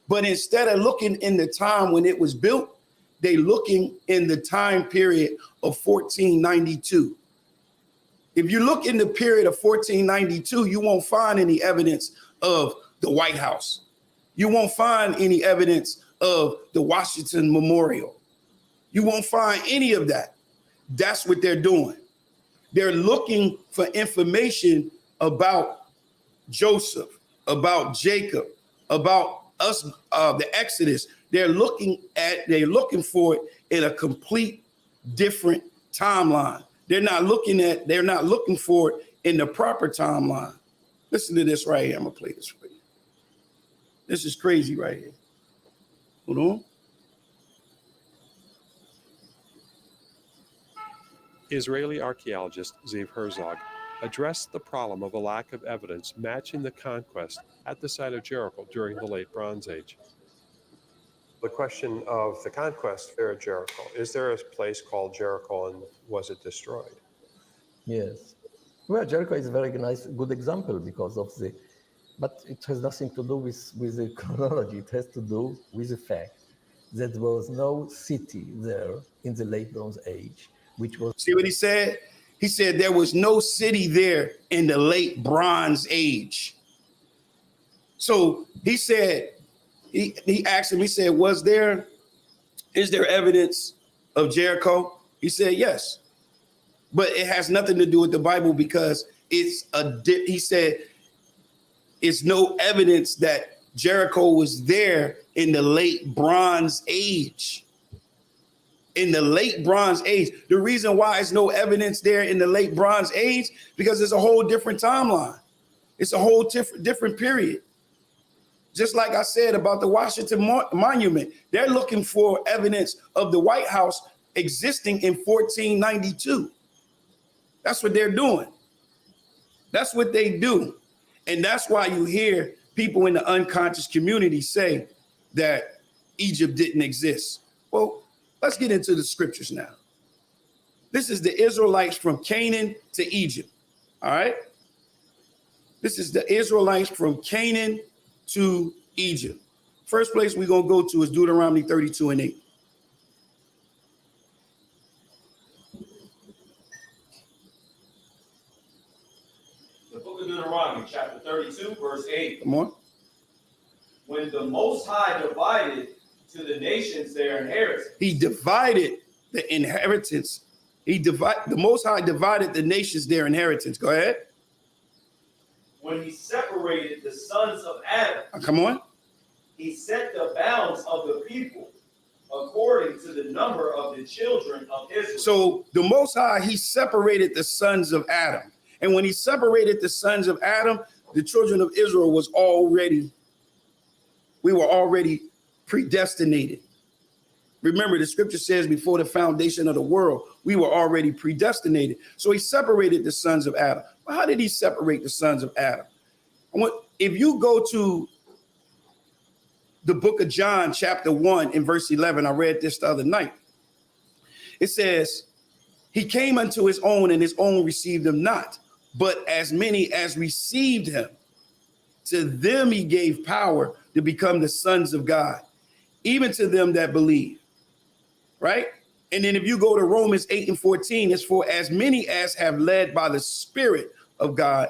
but instead of looking in the time when it was built, they looking in the time period of 1492. If you look in the period of 1492, you won't find any evidence of the White House. You won't find any evidence of the Washington Memorial. You won't find any of that. That's what they're doing. They're looking for information about Joseph, about Jacob, about us, the Exodus. They're looking for it in a complete different timeline. They're not looking for it in the proper timeline. Listen to this right here. I'm gonna play this for you. This is crazy right here. Hold on. Israeli archaeologist Zeev Herzog addressed the problem of a lack of evidence matching the conquest at the site of Jericho during the Late Bronze Age. The question of the conquest there at Jericho, is there a place called Jericho and was it destroyed? Yes. Well, Jericho is a very nice, good example because of but it has nothing to do with the chronology. It has to do with the fact that there was no city there in the Late Bronze Age, which was... See what he said? He said there was no city there in the Late Bronze Age. So he said, he asked him, he said, is there evidence of Jericho? He said, yes. But it has nothing to do with the Bible because he said, it's no evidence that Jericho was there in the Late Bronze Age. In the Late Bronze Age. The reason why there's no evidence there in the Late Bronze Age, because it's a whole different timeline. It's a whole different period. Just like I said about the Washington Monument, they're looking for evidence of the White House existing in 1492. That's what they're doing. That's what they do. And that's why you hear people in the unconscious community say that Egypt didn't exist. Well, let's get into the scriptures now. This is the Israelites from Canaan to Egypt. All right. This is the Israelites from Canaan to Egypt. First place we're going to go to is Deuteronomy 32:8. The book of Deuteronomy, chapter 32, verse 8. Come on. When the Most High divided to the nations their inheritance. He divided the inheritance. The Most High divided the nations their inheritance. Go ahead. When he separated the sons of Adam. Come on. He set the bounds of the people according to the number of the children of Israel. So the Most High, he separated the sons of Adam. And when he separated the sons of Adam, the children of Israel we were already predestinated. Remember, the scripture says before the foundation of the world, we were already predestinated. So he separated the sons of Adam. Well, how did he separate the sons of Adam? If you go to the book of John, chapter 1 and verse 11, I read this the other night. It says, he came unto his own and his own received him not. But as many as received him, to them he gave power to become the sons of God, even to them that believe. Right? And then if you go to Romans 8:14, it's for as many as have led by the Spirit of God,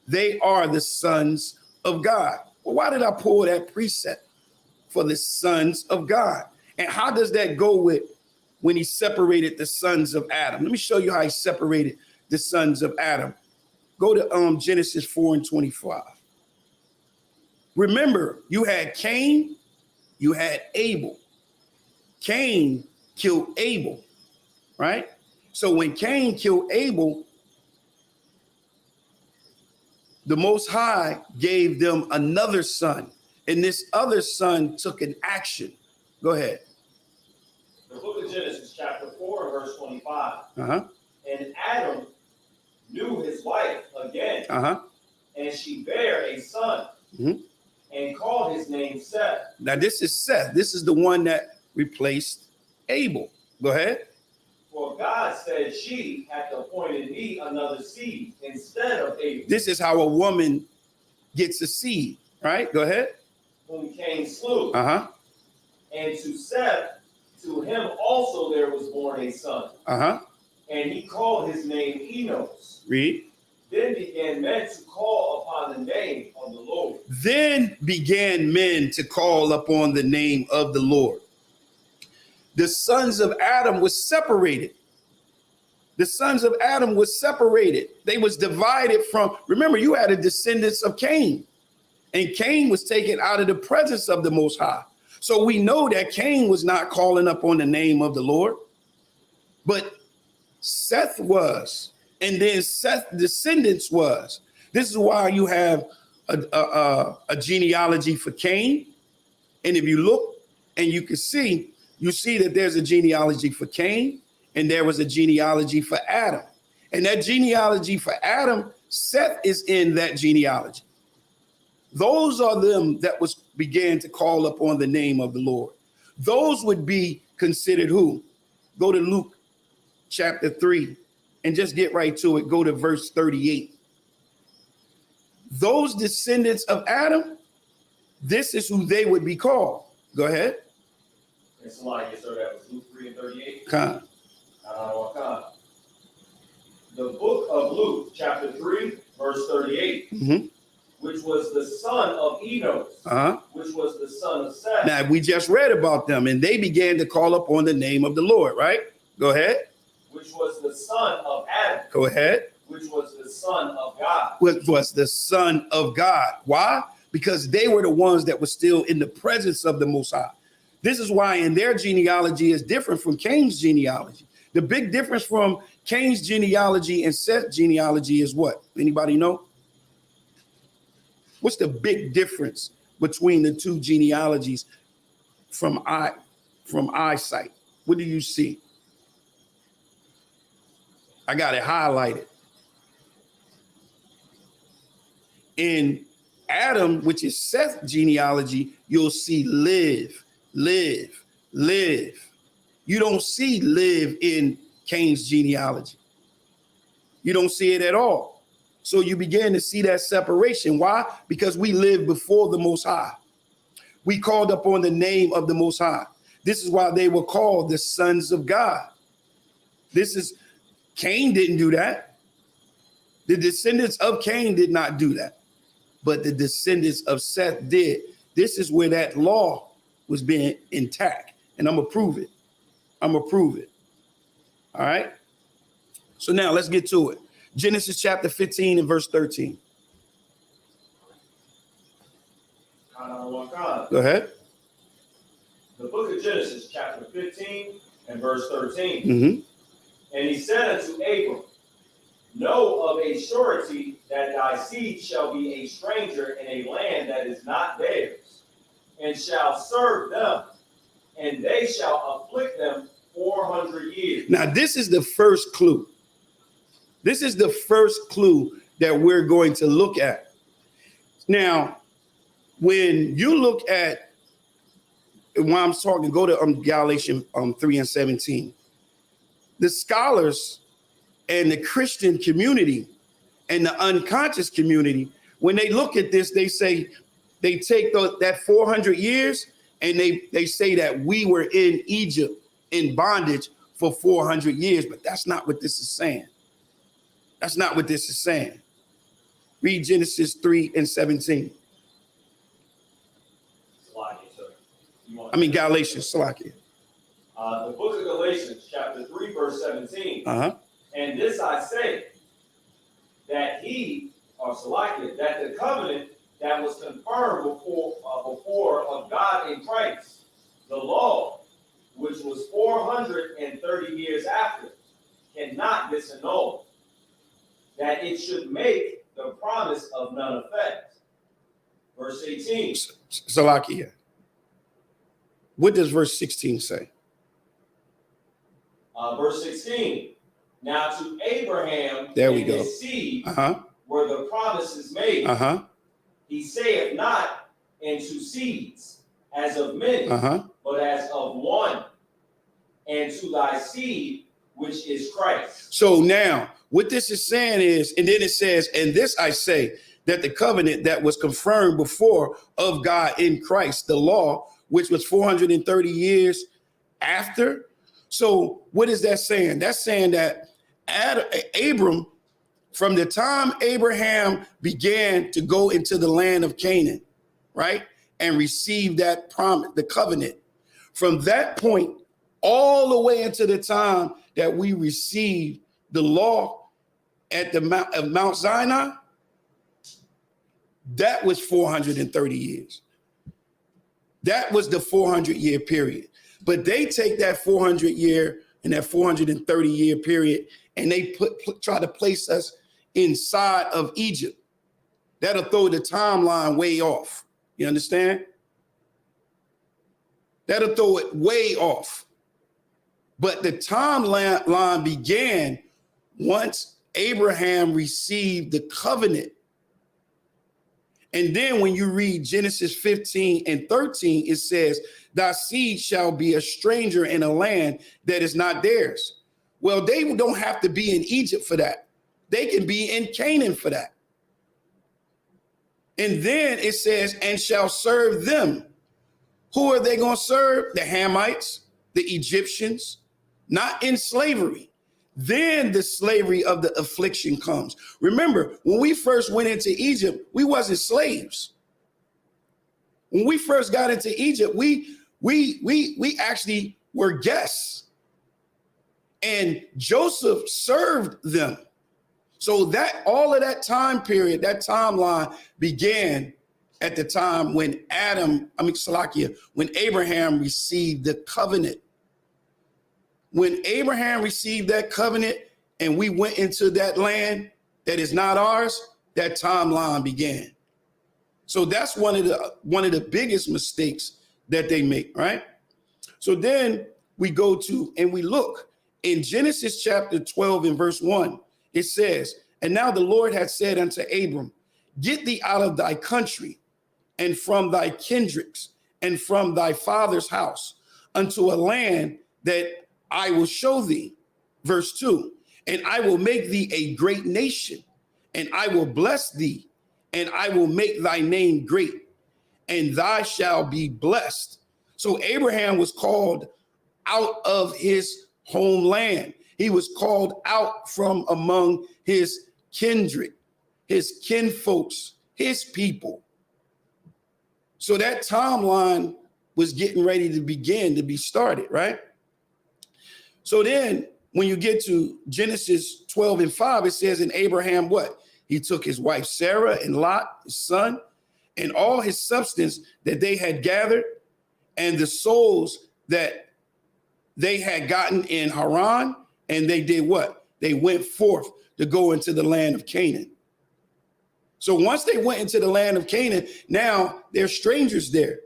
they are the sons of God. Well, why did I pull that precept for the sons of God? And how does that go with when he separated the sons of Adam? Let me show you how he separated the sons of Adam. Go to Genesis 4:25. Remember, you had Cain, you had Abel. Cain killed Abel, right? So when Cain killed Abel, the Most High gave them another son, and this other son took an action. Go ahead. The book of Genesis, chapter 4, verse 25. Uh-huh. And Adam knew his wife again, and she bare a son, and called his name Seth. Now this is Seth. This is the one that replaced Abel. Go ahead. For God said, she hath appointed me another seed instead of Abel. This is how a woman gets a seed, right? Go ahead. Whom Cain slew. And to Seth, to him also there was born a son. And he called his name Enos. Read. Then began men to call upon the name of the Lord. Then began men to call upon the name of the Lord. The sons of Adam was separated. The sons of Adam was separated. They was divided from, remember, you had a descendants of Cain. And Cain was taken out of the presence of the Most High. So we know that Cain was not calling up on the name of the Lord. But Seth was. And then Seth's descendants was. This is why you have a genealogy for Cain. And if you look and you see that there's a genealogy for Cain and there was a genealogy for Adam. And that genealogy for Adam, Seth is in that genealogy. Those are them that began to call upon the name of the Lord. Those would be considered who? Go to Luke chapter 3 and just get right to it. Go to verse 38. Those descendants of Adam, this is who they would be called. Go ahead. And somebody gets started, that was Luke 3 and 38. Khan. The book of Luke, chapter 3, verse 38. Which was the son of Enos, which was the son of Seth. Now, we just read about them, and they began to call upon the name of the Lord, right? Go ahead. Which was the son of Adam. Go ahead. Which was the son of God. Which was the son of God. Why? Because they were the ones that were still in the presence of the Most High. This is why in their genealogy is different from Cain's genealogy. The big difference from Cain's genealogy and Seth's genealogy is what? Anybody know? What's the big difference between the two genealogies from eyesight? What do you see? I got it highlighted. In Adam, which is Seth's genealogy, you'll see live, live, live. You don't see live in Cain's genealogy. You don't see it at all. So you begin to see that separation. Why? Because we lived before the Most High. We called upon the name of the Most High. This is why they were called the sons of God. Cain didn't do that. The descendants of Cain did not do that, but the descendants of Seth did. This is where that law was being intact, and I'm gonna prove it. All right. So now let's get to it. Genesis chapter 15 and verse 13. Go ahead. The book of Genesis, chapter 15 and verse 13. Mm-hmm. And he said unto Abram, know of a surety that thy seed shall be a stranger in a land that is not theirs, and shall serve them, and they shall afflict them 400 years. Now, this is the first clue. This is the first clue that we're going to look at. Now, when you look at, when I'm talking, go to Galatians 3 and 17. The scholars and the Christian community and the unconscious community, when they look at this, they say, they take that 400 years and they say that we were in Egypt in bondage for 400 years, but that's not what this is saying. That's not what this is saying. Read Genesis 3 and 17. Galatians, Salakia. The book of Galatians, chapter 3, verse 17. Uh-huh. And this I say, that that the covenant that was confirmed before of God in Christ, the law, which was 430 years after, cannot disannul, that it should make the promise of none effect. Verse 18. Salakia. What does verse 16 say? Verse 16. Now to Abraham there we and go. His seed were the promises made. He saith not into seeds as of many, but as of one, and to thy seed, which is Christ. So now what this is saying is, and then it says, and this I say, that the covenant that was confirmed before of God in Christ, the law, which was 430 years after. So what is that saying? That's saying that Abram, from the time Abraham began to go into the land of Canaan, right, and receive that promise, the covenant, from that point all the way into the time that we received the law at the Mount Sinai, that was 430 years. That was the 400-year period. But they take that 400-year and that 430-year period, and they try to place us inside of Egypt. That'll throw the timeline way off. You understand? That'll throw it way off. But the timeline began once Abraham received the covenant. And then when you read Genesis 15 and 13, it says, thy seed shall be a stranger in a land that is not theirs. Well, they don't have to be in Egypt for that. They can be in Canaan for that. And then it says, and shall serve them. Who are they going to serve? The Hamites, the Egyptians, not in slavery. Then the slavery of the affliction comes. Remember, when we first went into Egypt, we wasn't slaves. When we first got into Egypt, we actually were guests. And Joseph served them. So that all of that time period, that timeline began at the time when when Abraham received the covenant. When Abraham received that covenant and we went into that land that is not ours, that timeline began. So that's one of the biggest mistakes that they make, right? So then we go to and we look in Genesis chapter 12 and verse 1. It says, and now the Lord had said unto Abram, get thee out of thy country and from thy kindreds and from thy father's house unto a land that I will show thee. Verse 2, and I will make thee a great nation, and I will bless thee, and I will make thy name great, and thou shalt be blessed. So Abraham was called out of his homeland. He was called out from among his kindred, his kinfolks, his people. So that timeline was getting ready to begin to be started, right? So then when you get to Genesis 12 and 5, it says, in Abraham, what? He took his wife Sarah and Lot, his son, and all his substance that they had gathered, and the souls that they had gotten in Haran, and they did what? They went forth to go into the land of Canaan. So once they went into the land of Canaan, now they're strangers there.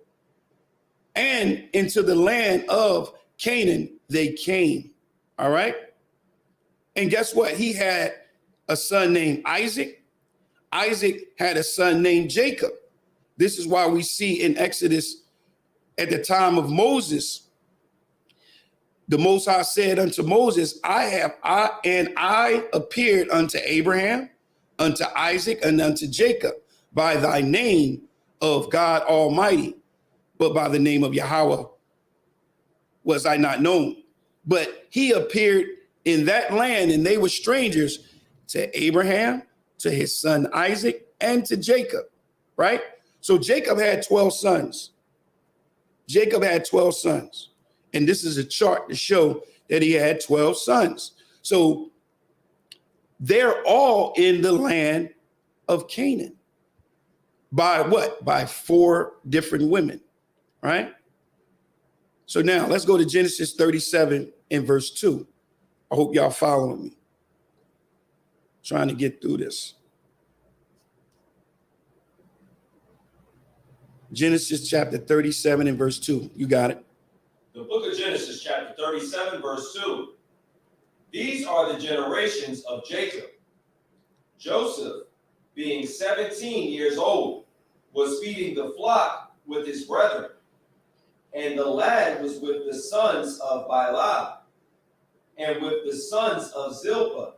And into the land of Canaan, they came. All right. And guess what? He had a son named Isaac. Isaac had a son named Jacob. This is why we see in Exodus at the time of Moses, the Most High said unto Moses, I appeared unto Abraham, unto Isaac, and unto Jacob by thy name of God Almighty, but by the name of Yahweh was I not known. But he appeared in that land, and they were strangers to Abraham, to his son Isaac, and to Jacob, right? So Jacob had 12 sons. Jacob had 12 sons. And this is a chart to show that he had 12 sons. So they're all in the land of Canaan. By what? By 4 different women, right? So now let's go to Genesis 37 and verse 2. I hope y'all following me. Trying to get through this. Genesis chapter 37 and verse 2. You got it. The book of Genesis chapter 37 verse 2. These are the generations of Jacob. Joseph, being 17 years old, was feeding the flock with his brethren. And the lad was with the sons of Bilhah, and with the sons of Zilpah,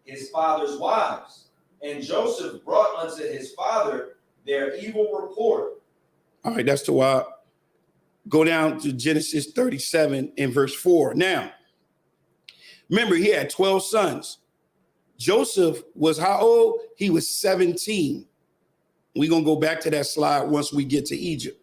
his father's wives. And Joseph brought unto his father their evil report. All right, that's to why. Go down to Genesis 37 and verse 4. Now, remember, he had 12 sons. Joseph was how old? He was 17. We're going to go back to that slide once we get to Egypt.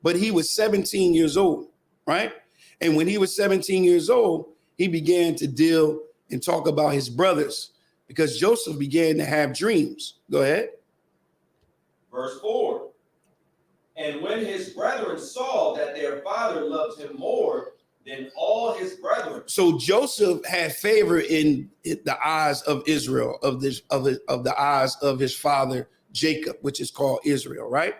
But he was 17 years old, right? And when he was 17 years old, he began to deal and talk about his brothers because Joseph began to have dreams. Go ahead. Verse 4. And when his brethren saw that their father loved him more than all his brethren. So Joseph had favor in the eyes of Israel, of the eyes of his father Jacob, which is called Israel, right?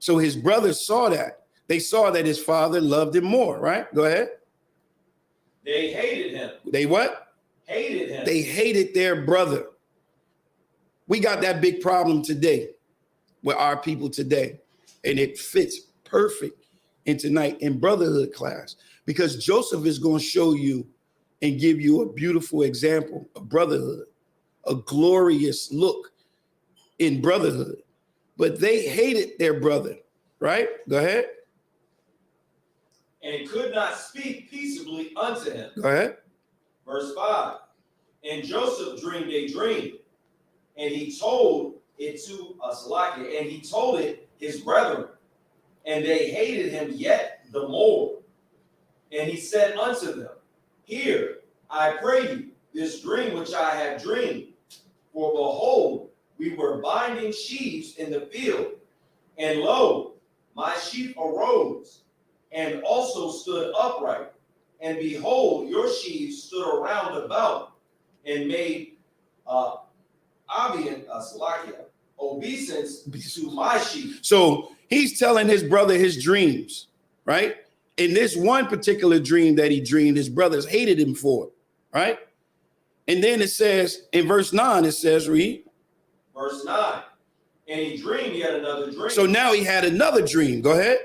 So his brothers saw that. They saw that his father loved him more, right? Go ahead. They hated him. They what? Hated him. They hated their brother. We got that big problem today with our people today. And it fits perfect in tonight in brotherhood class because Joseph is going to show you and give you a beautiful example of brotherhood, a glorious look in brotherhood. But they hated their brother, right? Go ahead. And could not speak peaceably unto him. Go ahead. Verse 5. And Joseph dreamed a dream, and he told it to Isupk, and he told it his brethren, and they hated him yet the more. And he said unto them, hear, I pray you, this dream which I have dreamed. For behold, we were binding sheaves in the field, and lo, my sheep arose, and also stood upright. And behold, your sheaves stood around about, and made Isupk obeisance to my sheep. So he's telling his brother his dreams, right? In this one particular dream that he dreamed, his brothers hated him for it, right? And then it says in verse 9, it says, read. Verse 9, and he dreamed yet another dream. So now he had another dream. Go ahead.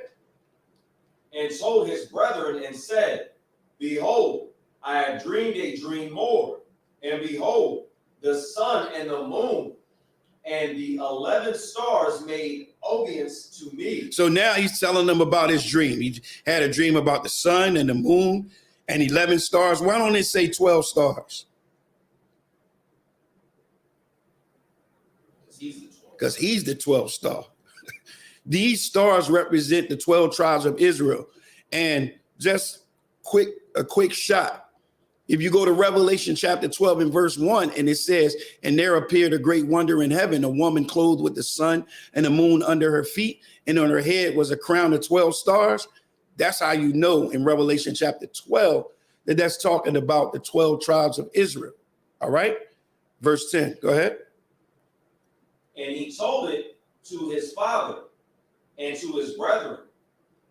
And told his brethren and said, behold, I have dreamed a dream more. And behold, the sun and the moon and the 11 stars made obeisance to me. So now he's telling them about his dream. He had a dream about the sun and the moon and 11 stars. Why don't it say 12 stars? Because he's the 12th star. These stars represent the 12 tribes of Israel. And just a quick shot. If you go to Revelation chapter 12 and verse 1, and it says, and there appeared a great wonder in heaven, a woman clothed with the sun and the moon under her feet, and on her head was a crown of 12 stars. That's how you know in Revelation chapter 12 that that's talking about the 12 tribes of Israel. All right. Verse 10. Go ahead. And he told it to his father and to his brethren.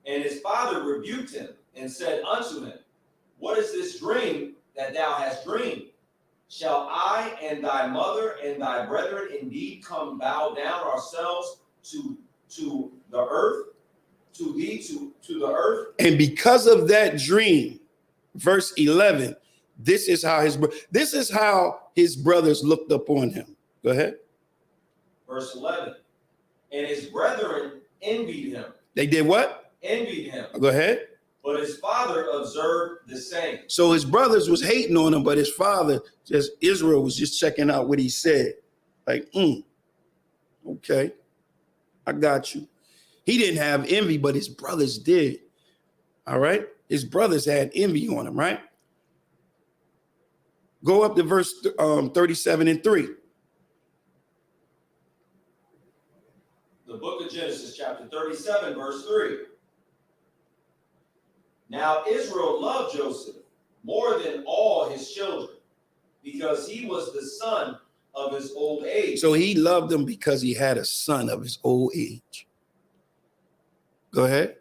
And his father rebuked him and said unto him, what is this dream that thou hast dreamed? Shall I and thy mother and thy brethren indeed come bow down ourselves to the earth, to thee, to the earth? And because of that dream, verse 11, this is how his brothers looked up on him. Go ahead. Verse 11, and his brethren envied him. They did what? Envied him. Go ahead. But his father observed the same. So his brothers was hating on him, but his father, Israel, was just checking out what he said. Like, okay, I got you. He didn't have envy, but his brothers did. All right. His brothers had envy on him, right? Go up to verse 37 and 3. The book of Genesis, chapter 37, verse 3. Now Israel loved Joseph more than all his children, because he was the son of his old age. So he loved him because he had a son of his old age. Go ahead.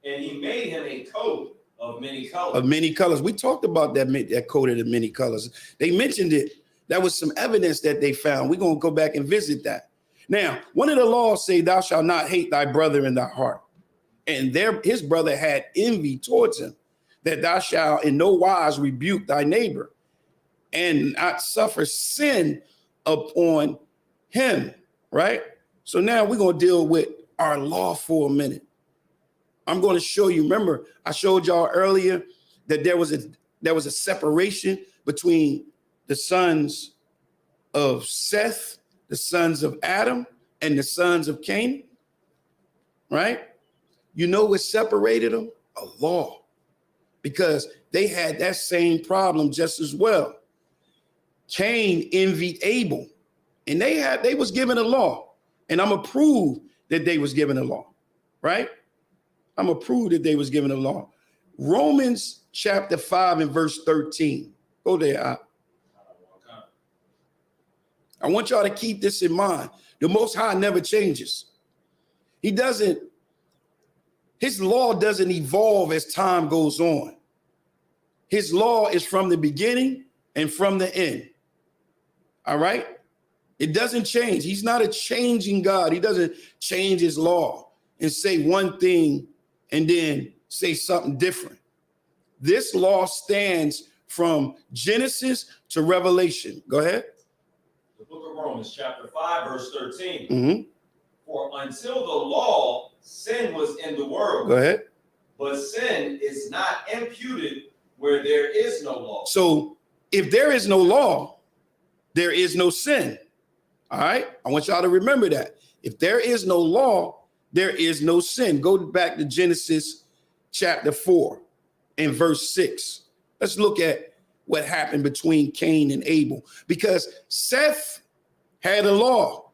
And he made him a coat of many colors. Of many colors. We talked about that coat of many colors. They mentioned it. That was some evidence that they found. We're going to go back and visit that. Now, one of the laws say, thou shalt not hate thy brother in thy heart. And his brother had envy towards him, that thou shalt in no wise rebuke thy neighbor and not suffer sin upon him, right? So now we're going to deal with our law for a minute. I'm going to show you, remember, I showed y'all earlier that there was a separation between the sons of Seth, the sons of Adam, and the sons of Cain, right? You know what separated them? A law, because they had that same problem just as well. Cain envied Abel, and they was given a law, and I'm gonna prove that they was given a law, right? I'm gonna prove that they was given a law. Romans chapter 5 and verse 13. Go there. I want y'all to keep this in mind. The Most High never changes. His law doesn't evolve as time goes on. His law is from the beginning and from the end. All right? It doesn't change. He's not a changing God. He doesn't change his law and say one thing and then say something different. This law stands from Genesis to Revelation. Go ahead. The book of Romans, chapter 5, verse 13. Mm-hmm. For until the law, sin was in the world. Go ahead. But sin is not imputed where there is no law. So if there is no law, there is no sin. All right. I want y'all to remember that. If there is no law, there is no sin. Go back to Genesis chapter 4 and verse 6. Let's look at what happened between Cain and Abel, because Seth had a law.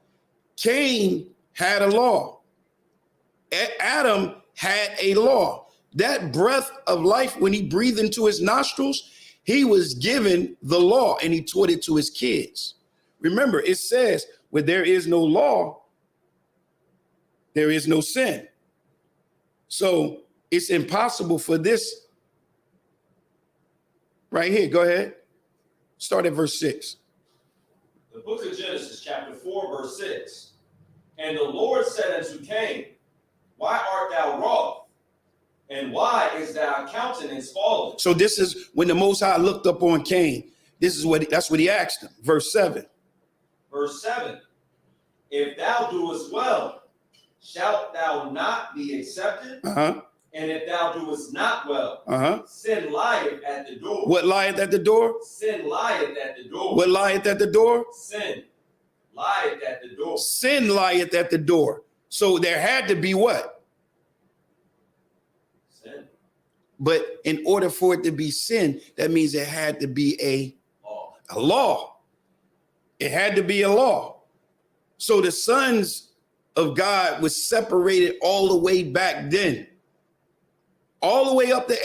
Cain had a law. Adam had a law. That breath of life, when he breathed into his nostrils, he was given the law and he taught it to his kids. Remember, it says, where there is no law, there is no sin. So it's impossible for this right here. Go ahead. Start at verse 6. The book of Genesis, chapter 4, verse 6. And the Lord said unto Cain, why art thou wroth? And why is thy countenance fallen? So this is when the Most High looked up on Cain. That's what he asked him. Verse 7. Verse 7. If thou doest well, shalt thou not be accepted? And if thou doest not well, sin lieth at the door. What lieth at the door? Sin lieth at the door. What lieth at the door? Sin lieth at the door. Sin lieth at the door. So there had to be what? Sin. But in order for it to be sin, that means there had to be a law. It had to be a law. So the sons of God was separated all the way back then, all the way up to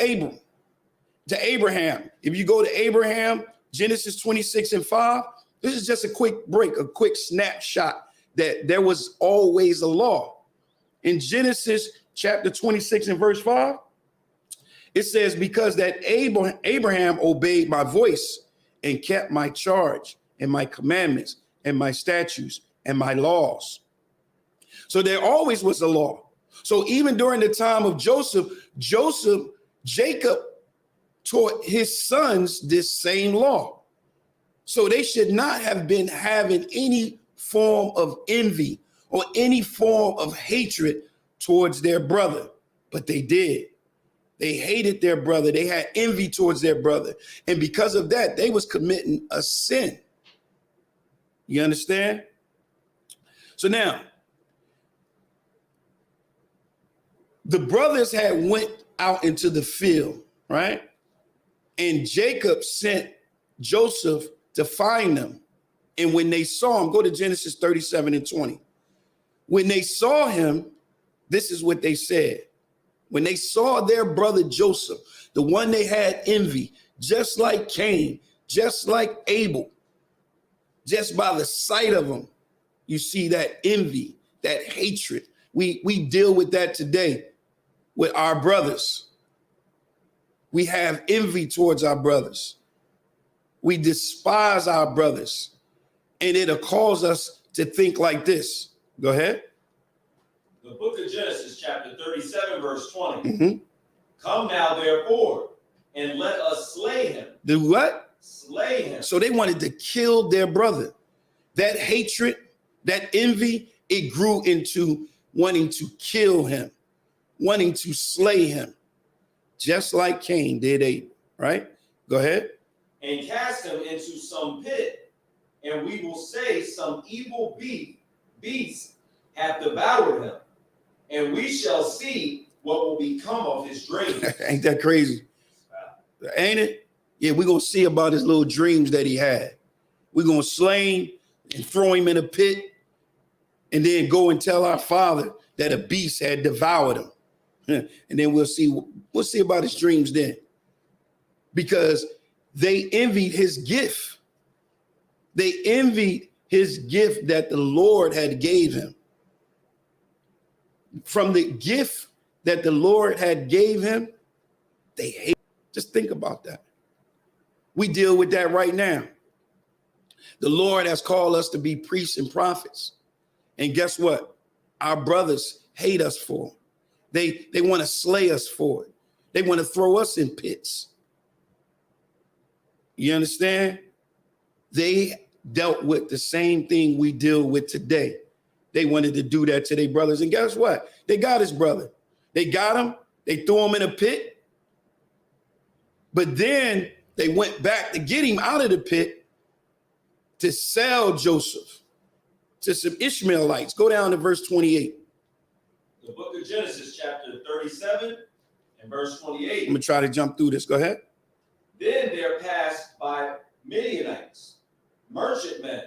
Abraham. If you go to Abraham, Genesis 26:5, this is just a quick break, a quick snapshot that there was always a law. In Genesis chapter 26 and verse 5, it says, because that Abraham obeyed my voice and kept my charge and my commandments and my statutes and my laws. So there always was a law. So even during the time of Jacob taught his sons this same law. So they should not have been having any form of envy or any form of hatred towards their brother, but they did. They hated their brother. They had envy towards their brother. And because of that, they was committing a sin. You understand? So now, the brothers had went out into the field, right? And Jacob sent Joseph to find them. And when they saw him, go to Genesis 37 and 20. When they saw him, this is what they said. When they saw their brother Joseph, the one they had envy, just like Cain, just like Abel, just by the sight of him, you see that envy, that hatred. We deal with that today with our brothers. We have envy towards our brothers. We despise our brothers. And it'll cause us to think like this. Go ahead. The book of Genesis, chapter 37, verse 20. Come now, therefore, and let us slay him. Do what? Slay him. So they wanted to kill their brother. That hatred, that envy, it grew into wanting to kill him, wanting to slay him, just like Cain did Abel, right? Go ahead. And cast him into some pit, and we will say some evil beast hath devoured him, and we shall see what will become of his dream. Ain't that crazy? Ain't it? Yeah, we're going to see about his little dreams that he had. We're going to slay him and throw him in a pit, and then go and tell our father that a beast had devoured him. And then we'll see about his dreams then. Because they envied his gift. They envied his gift that the Lord had gave him. From the gift that the Lord had gave him, they hate. Just think about that. We deal with that right now. The Lord has called us to be priests and prophets. And guess what? Our brothers hate us for it. They want to slay us for it. They want to throw us in pits. You understand? They dealt with the same thing we deal with today. They wanted to do that to their brothers. And guess what? They got his brother. They got him. They threw him in a pit. But then they went back to get him out of the pit to sell Joseph to some Ishmaelites. Go down to verse 28. The book of Genesis, chapter 37 and verse 28. I'm going to try to jump through this. Go ahead. Then there passed by Midianites, merchantmen,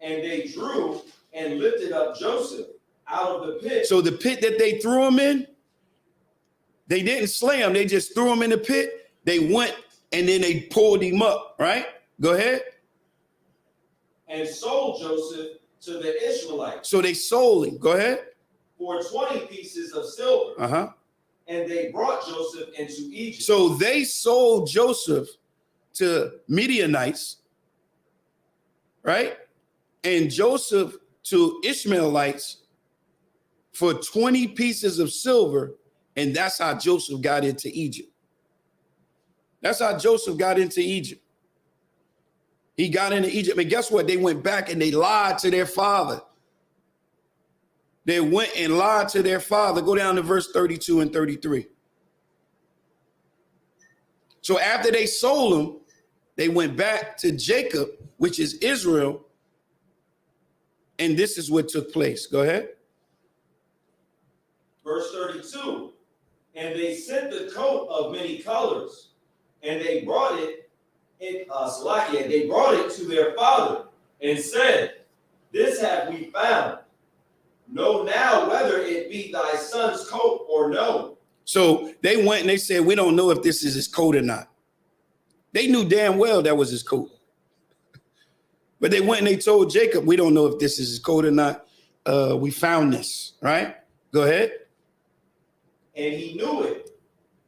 and they drew and lifted up Joseph out of the pit. So the pit that they threw him in, they didn't slay him. They just threw him in the pit. They went and then they pulled him up, right? Go ahead. And sold Joseph to the Ishmaelites. So they sold him. Go ahead. for 20 pieces of silver. Uh-huh. And they brought Joseph into Egypt. So they sold Joseph to Midianites, right? And Joseph to Ishmaelites for 20 pieces of silver. And that's how Joseph got into Egypt. That's how Joseph got into Egypt. He got into Egypt. And guess what? They went back and they lied to their father. They went and lied to their father. Go down to verse 32 and 33. So after they sold him, they went back to Jacob, which is Israel. And this is what took place. Go ahead. Verse 32. And they sent the coat of many colors, and they brought it in Salakia. They brought it to their father and said, "This have we found. Know now whether it be thy son's coat or no." So they went and they said, "We don't know if this is his coat or not." They knew damn well that was his coat. But they went and they told Jacob, "We don't know if this is his coat or not. We found this," right? Go ahead. And he knew it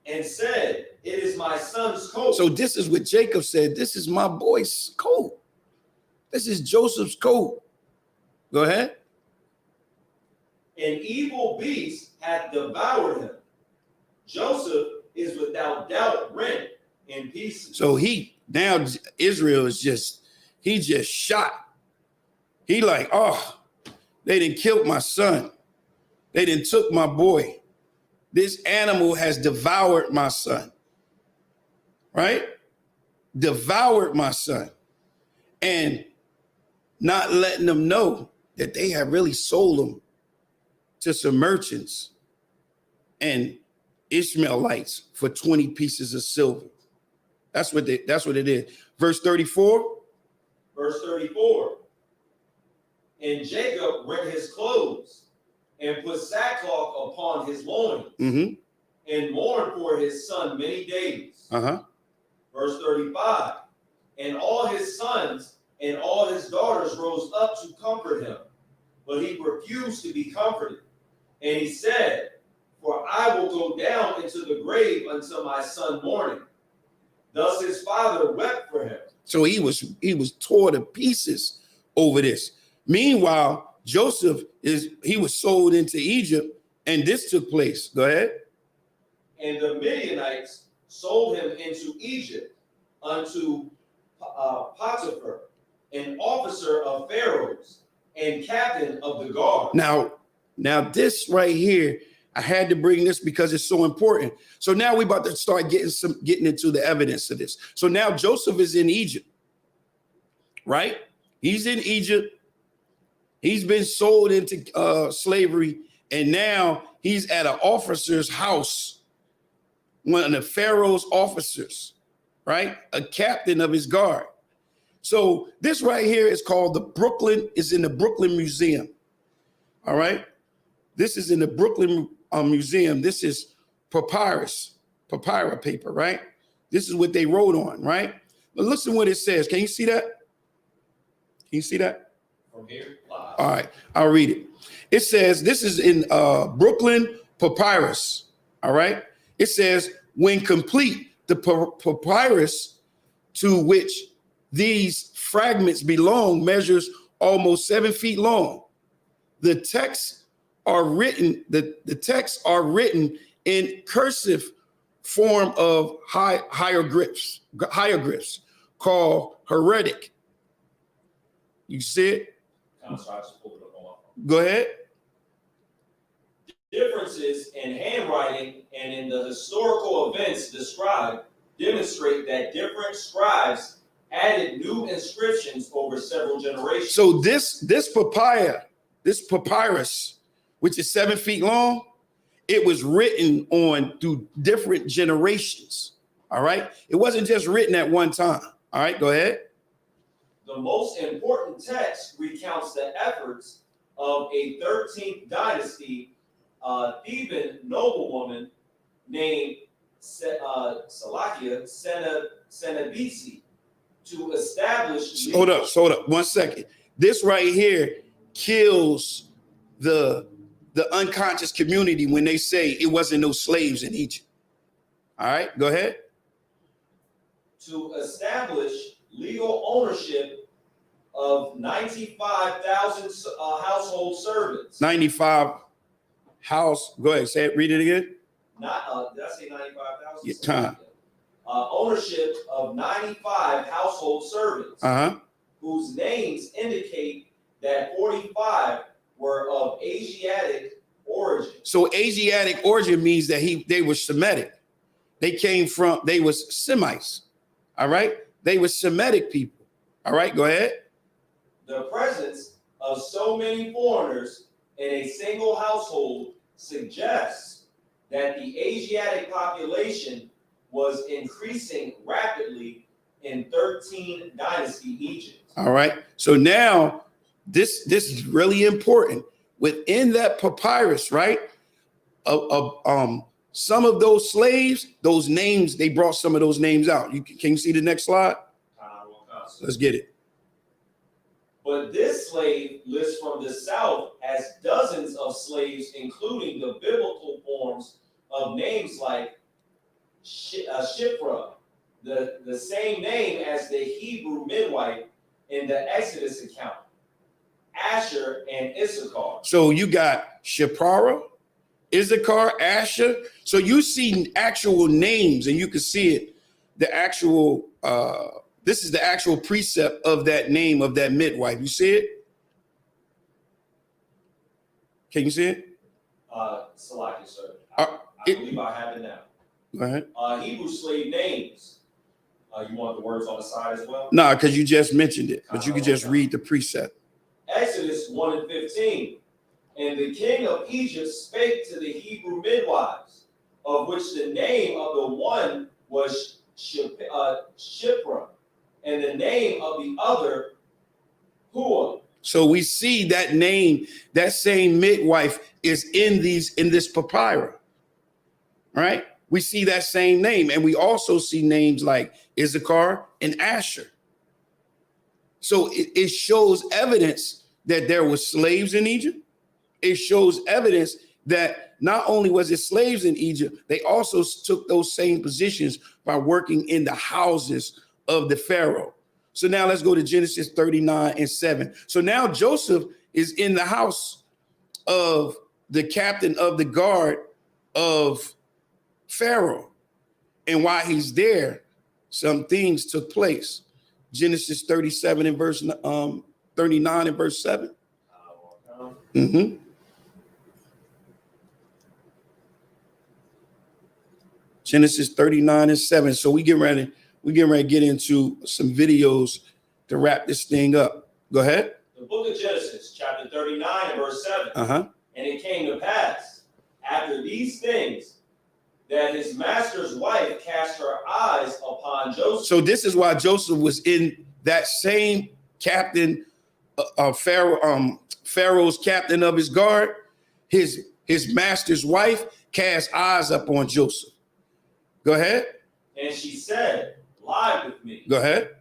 and said, "It is my son's coat." So this is what Jacob said. This is my boy's coat. This is Joseph's coat. Go ahead. An evil beast hath devoured him. Joseph is without doubt rent in pieces. So now Israel is he just shot. He like, oh, they done killed my son. They done took my boy. This animal has devoured my son. Right? Devoured my son. And not letting them know that they had really sold him to some merchants and Ishmaelites for 20 pieces of silver. That's what it is. Verse 34. Verse 34. And Jacob rent his clothes and put sackcloth upon his loins and mourned for his son many days. Verse 35. And all his sons and all his daughters rose up to comfort him, but he refused to be comforted. And he said, "For I will go down into the grave until my son morning." Thus his father wept for him. So he was tore to pieces over this. Meanwhile, Joseph was sold into Egypt, and this took place. Go ahead. And the Midianites sold him into Egypt unto Potiphar, an officer of Pharaoh's and captain of the guard. Now this right here, I had to bring this because it's so important. So now we're about to start getting into the evidence of this. So now Joseph is in Egypt, right? He's in Egypt. He's been sold into slavery, and now he's at an officer's house, one of the Pharaoh's officers, right? A captain of his guard. So this right here is called is in the Brooklyn Museum. All right. This is in the Brooklyn Museum. This is papyri paper, right? This is what they wrote on, right? But listen what it says. Can you see that? Can you see that? From here? All right, I'll read it. It says, this is in Brooklyn Papyrus, all right? It says, when complete, the papyrus to which these fragments belong measures almost 7 feet long. The texts are written, the texts are written in cursive form of hieroglyphs called heretic. You see it? Go ahead. Differences in handwriting and in the historical events described demonstrate that different scribes added new inscriptions over several generations. So this papyrus, which is 7 feet long, it was written on through different generations. All right. It wasn't just written at one time. All right, go ahead. The most important text recounts the efforts of a 13th dynasty Theban noblewoman named Salakia Senebisi to establish. Hold up 1 second. This right here kills the the unconscious community when they say it wasn't no slaves in Egypt. All right, go ahead. To establish legal ownership of 95,000 household servants. 95 house. Go ahead, say it. Read it again. Not did I say 95,000? Yeah, time. Ownership of 95 household servants, whose names indicate that 45 were of Asiatic origin. So Asiatic origin means that they were Semitic. They was Semites. All right. They were Semitic people. All right. Go ahead. The presence of so many foreigners in a single household suggests that the Asiatic population was increasing rapidly in 13th dynasty Egypt. All right. So now this is really important. Within that papyrus, right? Some of those slaves, those names, they brought some of those names out. Can you see the next slide? Let's get it. But this slave list from the south has dozens of slaves, including the biblical forms of names like Shiphrah, the same name as the Hebrew midwife in the Exodus account, Asher and Isupk. So you got Shiphrah, Issachar, Asher. So you see actual names, and you can see it. The actual this is the actual precept of that name of that midwife. You see it? Can you see it? Salaki, sir. I believe I have it now. Go ahead. Hebrew slave names. You want the words on the side as well? No, because you just mentioned it, but you can just read the precept. Exodus 1:15. And the king of Egypt spake to the Hebrew midwives, of which the name of the one was Shiphrah, and the name of the other Hua. So we see that name, that same midwife is in this papyrus, right? We see that same name, and we also see names like Issachar and Asher. So it shows evidence that there were slaves in Egypt. It shows evidence that not only was it slaves in Egypt, they also took those same positions by working in the houses of the Pharaoh. So now let's go to Genesis 39:7. So now Joseph is in the house of the captain of the guard of Pharaoh. And while he's there, some things took place. Genesis 37 and verse 39 and verse 7. Genesis 39:7. So we get ready to get into some videos to wrap this thing up. Go ahead. The book of Genesis, chapter 39 and verse 7. And it came to pass after these things that his master's wife cast her eyes upon Joseph. So this is why Joseph was in that same captain of Pharaoh's captain of his guard. His master's wife cast eyes up on Joseph. Go ahead. And she said, lie with me. Go ahead.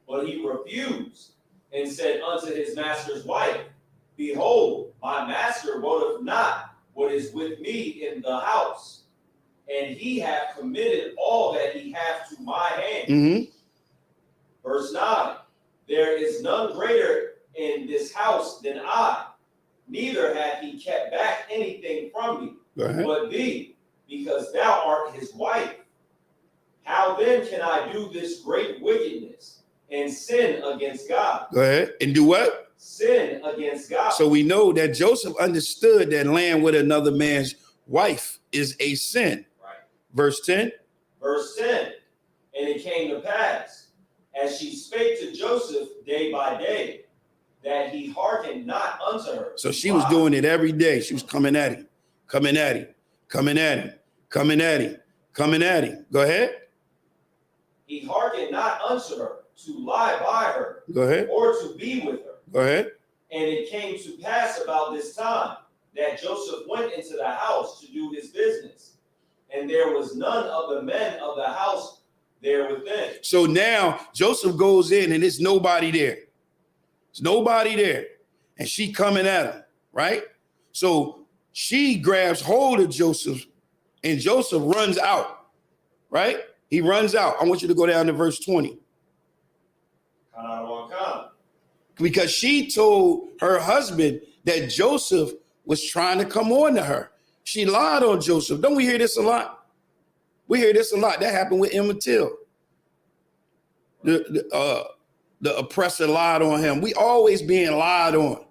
But he refused and said unto his master's wife, behold, my master wotteth not what is with me in the house, and he hath committed all that he hath to my hand. Verse 9, there is none greater in this house than I, neither hath he kept back anything from me, but thee, because thou art his wife. How then can I do this great wickedness and sin against God? Go ahead. And do what? Sin against God. So we know that Joseph understood that laying with another man's wife is a sin. Right. Verse 10. Verse 10. And it came to pass, as she spake to Joseph day by day, that he hearkened not unto her. So she was doing it every day. She was coming at him, coming at him, coming at him, coming at him, coming at him. Go ahead. He hearkened not unto her to lie by her. Go ahead. Or to be with her. Go ahead. And it came to pass about this time that Joseph went into the house to do his business, and there was none of the men of the house there within. So now Joseph goes in and there's nobody there. There's nobody there. And she coming at him, right? So she grabs hold of Joseph, and Joseph runs out, right? He runs out. I want you to go down to verse 20. Because she told her husband that Joseph was trying to come on to her. She lied on Joseph. Don't we hear this a lot? We hear this a lot. That happened with Emmett Till. The oppressor lied on him. We always being lied on.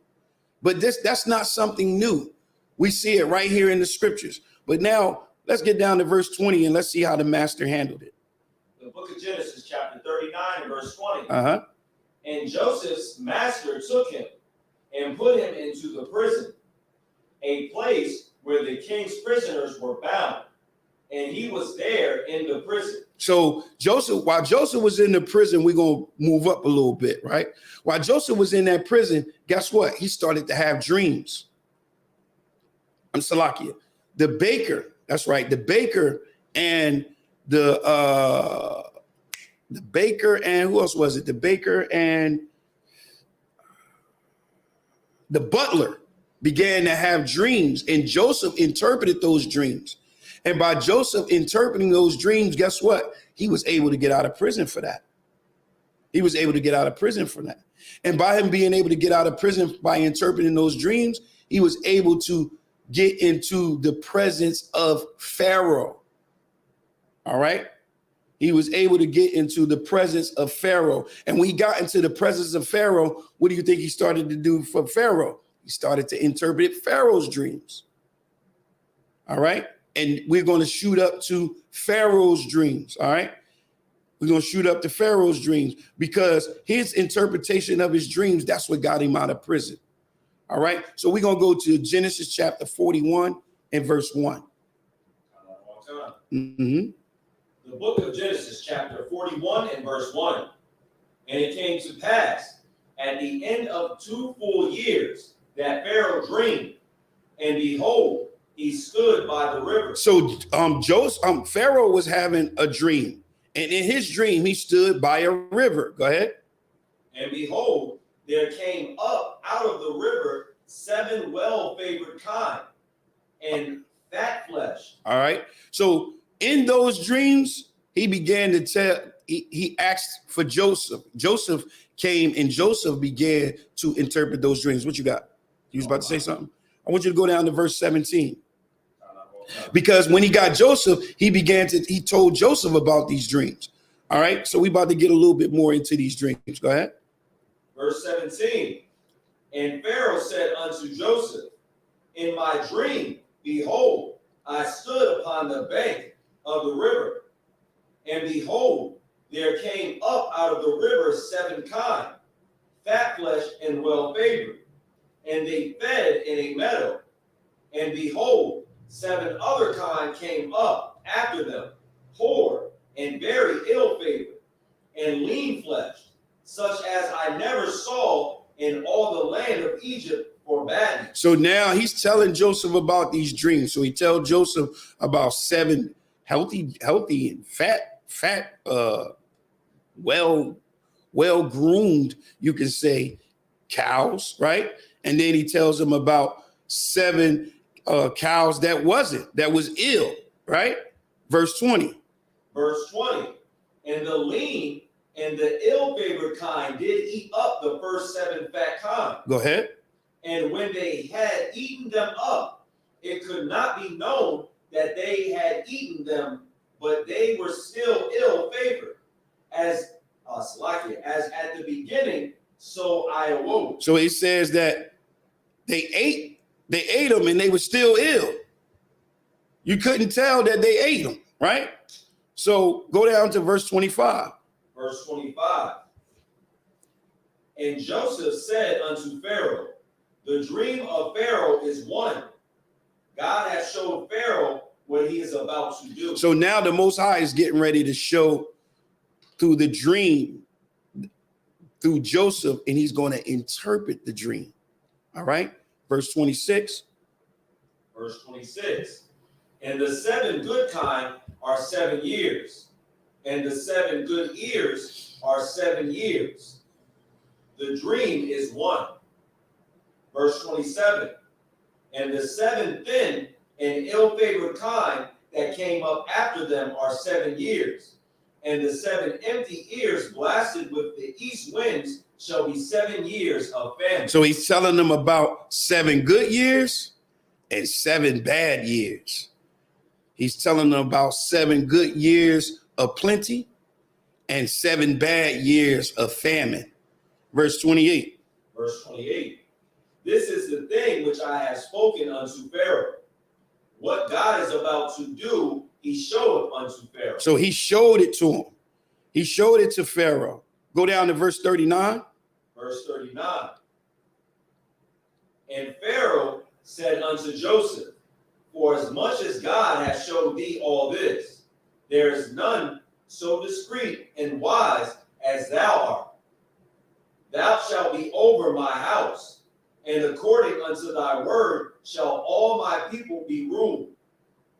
But that's not something new. We see it right here in the scriptures. But now let's get down to verse 20 and let's see how the master handled it. The book of Genesis, chapter 39, and verse 20. Uh-huh. And Joseph's master took him and put him into the prison, a place where the king's prisoners were bound. And he was there in the prison. So while Joseph was in the prison, we're going to move up a little bit, right? While Joseph was in that prison, guess what? He started to have dreams. I'm Salakia. The baker, that's right. The baker and the baker and who else was it? The baker and the butler began to have dreams, and Joseph interpreted those dreams. And by Joseph interpreting those dreams, guess what? He was able to get out of prison for that. He was able to get out of prison for that. And by him being able to get out of prison by interpreting those dreams, he was able to get into the presence of Pharaoh. All right? He was able to get into the presence of Pharaoh. And when he got into the presence of Pharaoh, what do you think he started to do for Pharaoh? He started to interpret Pharaoh's dreams. All right? And we're going to shoot up to Pharaoh's dreams. All right? We're going to shoot up to Pharaoh's dreams because his interpretation of his dreams, that's what got him out of prison. All right? So we're going to go to Genesis chapter 41 and verse 1. Mm-hmm. The book of Genesis, chapter 41 and verse 1. And it came to pass at the end of 2 full years that Pharaoh dreamed, and behold, he stood by the river. So Pharaoh was having a dream, and in his dream, he stood by a river. Go ahead. And behold, there came up out of the river 7 well-favored kine and fat flesh. All right. So in those dreams, he began to tell, he asked for Joseph. Joseph came and Joseph began to interpret those dreams. What you got? You was about to say something? I want you to go down to verse 17. Because when he got Joseph, he told Joseph about these dreams. All right. So we about to get a little bit more into these dreams. Go ahead. Verse 17. And Pharaoh said unto Joseph, in my dream, behold, I stood upon the bank of the river, and behold, there came up out of the river 7 kine, fat flesh and well favored, and they fed in a meadow. And behold, 7 other kine came up after them, poor and very ill favored, and lean fleshed, such as I never saw in all the land of Egypt for badness. So now he's telling Joseph about these dreams. So he tells Joseph about 7 healthy and fat, well-groomed, you can say, cows, right? And then he tells him about 7 cows that was ill, right? Verse 20. Verse 20. And the lean and the ill-favored kine did eat up the first 7 fat kine. Go ahead. And when they had eaten them up, it could not be known that they had eaten them, but they were still ill-favored. As at the beginning, so I awoke. So it says that they ate them and they were still ill. You couldn't tell that they ate them, right? So go down to verse 25. Verse 25. And Joseph said unto Pharaoh, the dream of Pharaoh is one. God has showed Pharaoh what he is about to do. So now the Most High is getting ready to show through the dream, through Joseph, and he's going to interpret the dream. All right. Verse 26. Verse 26. And the 7 good kine are 7 years, and the 7 good ears are 7 years. The dream is one. Verse 27. And the 7 thin and ill-favored kind that came up after them are 7 years. And the 7 empty ears blasted with the east winds shall be 7 years of famine. So he's telling them about 7 good years and 7 bad years. He's telling them about 7 good years of plenty and 7 bad years of famine. Verse 28. Verse 28. This is the thing which I have spoken unto Pharaoh. What God is about to do, he showeth unto Pharaoh. So he showed it to him. He showed it to Pharaoh. Go down to verse 39. Verse 39. And Pharaoh said unto Joseph, for as much as God hath showed thee all this, there is none so discreet and wise as thou art. Thou shalt be over my house, and according unto thy word shall all my people be ruled.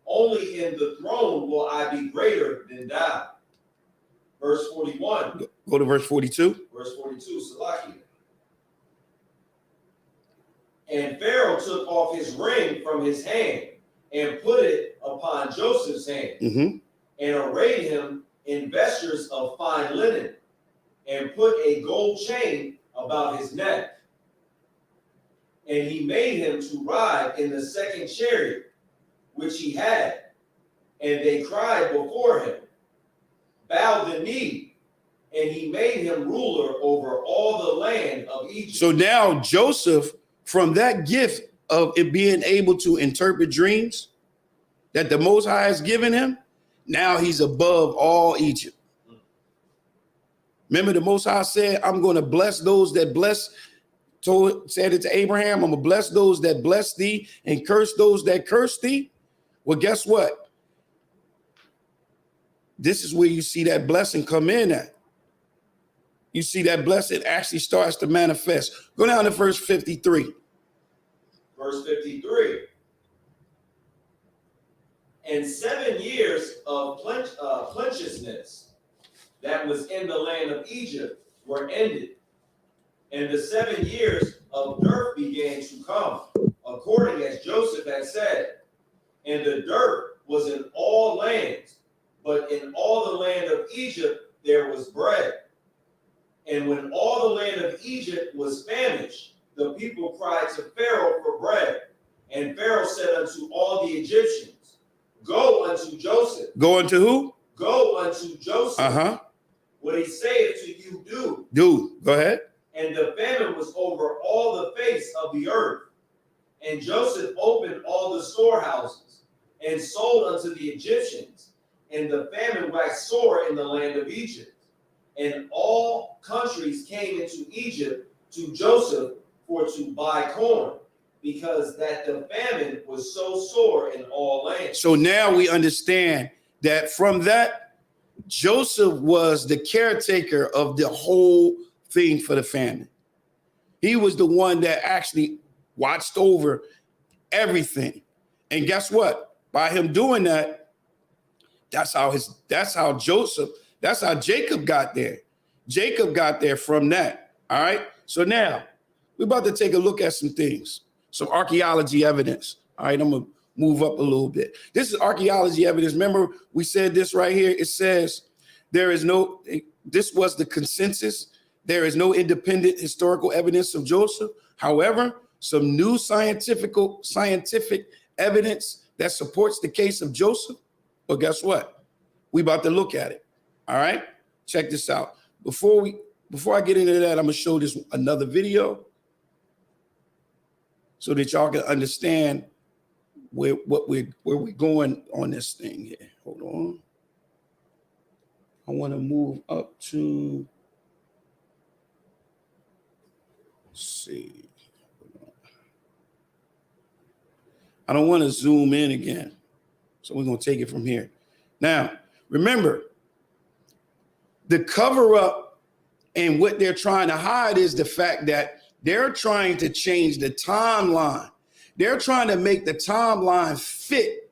Only in the throne will I be greater than thou. Verse 41. Go to verse 42. Verse 42, Salakia. And Pharaoh took off his ring from his hand and put it upon Joseph's hand, and arrayed him in vestures of fine linen, and put a gold chain about his neck. And he made him to ride in the second chariot which he had, and they cried before him, bowed the knee, and he made him ruler over all the land of Egypt. So now Joseph, from that gift of it being able to interpret dreams that the Most High has given him, now he's above all Egypt. Remember, the Most High said, I'm going to bless those that bless, said it to Abraham, I'm going to bless those that bless thee and curse those that curse thee. Well, guess what? This is where you see that blessing come in at. You see that blessing actually starts to manifest. Go down to verse 53. Verse 53. And 7 years of plenteousness that was in the land of Egypt were ended. And the 7 years of dearth began to come, according as Joseph had said. And the dearth was in all lands, but in all the land of Egypt there was bread. And when all the land of Egypt was famished, the people cried to Pharaoh for bread. And Pharaoh said unto all the Egyptians, go unto Joseph. Go unto who? Go unto Joseph. What he saith to you, do. Do. Go ahead. And the famine was over all the face of the earth. And Joseph opened all the storehouses and sold unto the Egyptians. And the famine waxed sore in the land of Egypt. And all countries came into Egypt to Joseph for to buy corn, because that the famine was so sore in all lands. So now we understand that from that, Joseph was the caretaker of the whole thing for the famine. He was the one that actually watched over everything. And guess what? By him doing that, that's how Jacob got there. Jacob got there from that. All right. So now we're about to take a look at some things, some archaeology evidence. All right. I'm going to move up a little bit. This is archaeology evidence. Remember, we said this right here. It says this was the consensus. There is no independent historical evidence of Joseph. However, some new scientific evidence that supports the case of Joseph. But guess what? We about to look at it. All right, check this out. Before I get into that, I'm gonna show this another video so that y'all can understand where we're going on this thing here. Hold on. I want to move up to, let's see. I don't want to zoom in again, so we're gonna take it from here. Now, remember, the cover up and what they're trying to hide is the fact that they're trying to change the timeline. They're trying to make the timeline fit.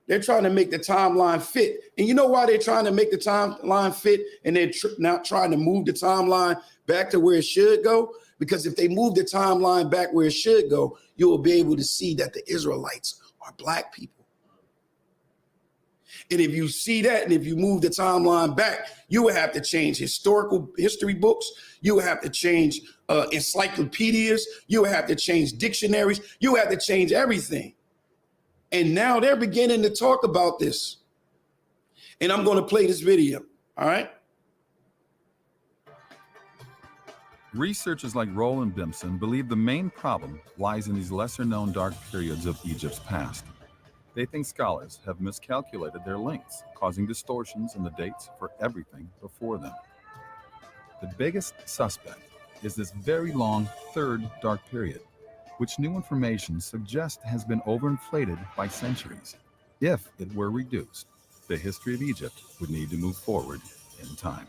They're trying to make the timeline fit. And you know why they're trying to make the timeline fit and they're not trying to move the timeline back to where it should go? Because if they move the timeline back where it should go, you will be able to see that the Israelites are black people. And if you see that, and if you move the timeline back, you would have to change historical history books. You would have to change encyclopedias. You would have to change dictionaries. You would have to change everything. And now they're beginning to talk about this. And I'm going to play this video. All right. Researchers like Roland Bimson believe the main problem lies in these lesser-known dark periods of Egypt's past. They think scholars have miscalculated their lengths, causing distortions in the dates for everything before them. The biggest suspect is this very long third dark period, which new information suggests has been overinflated by centuries. If it were reduced, the history of Egypt would need to move forward in time.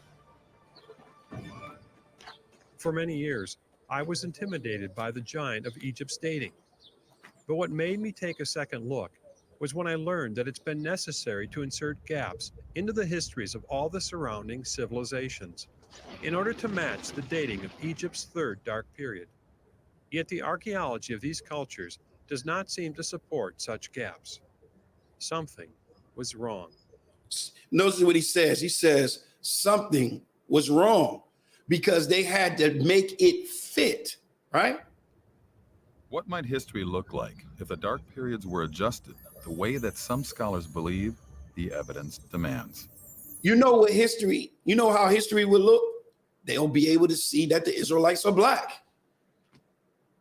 For many years, I was intimidated by the giant of Egypt's dating. But what made me take a second look was when I learned that it's been necessary to insert gaps into the histories of all the surrounding civilizations in order to match the dating of Egypt's third dark period. Yet the archaeology of these cultures does not seem to support such gaps. Something was wrong. Notice what he says. He says something was wrong because they had to make it fit, right? What might history look like if the dark periods were adjusted the way that some scholars believe the evidence demands? You know how history would look? They'll be able to see that the Israelites are black.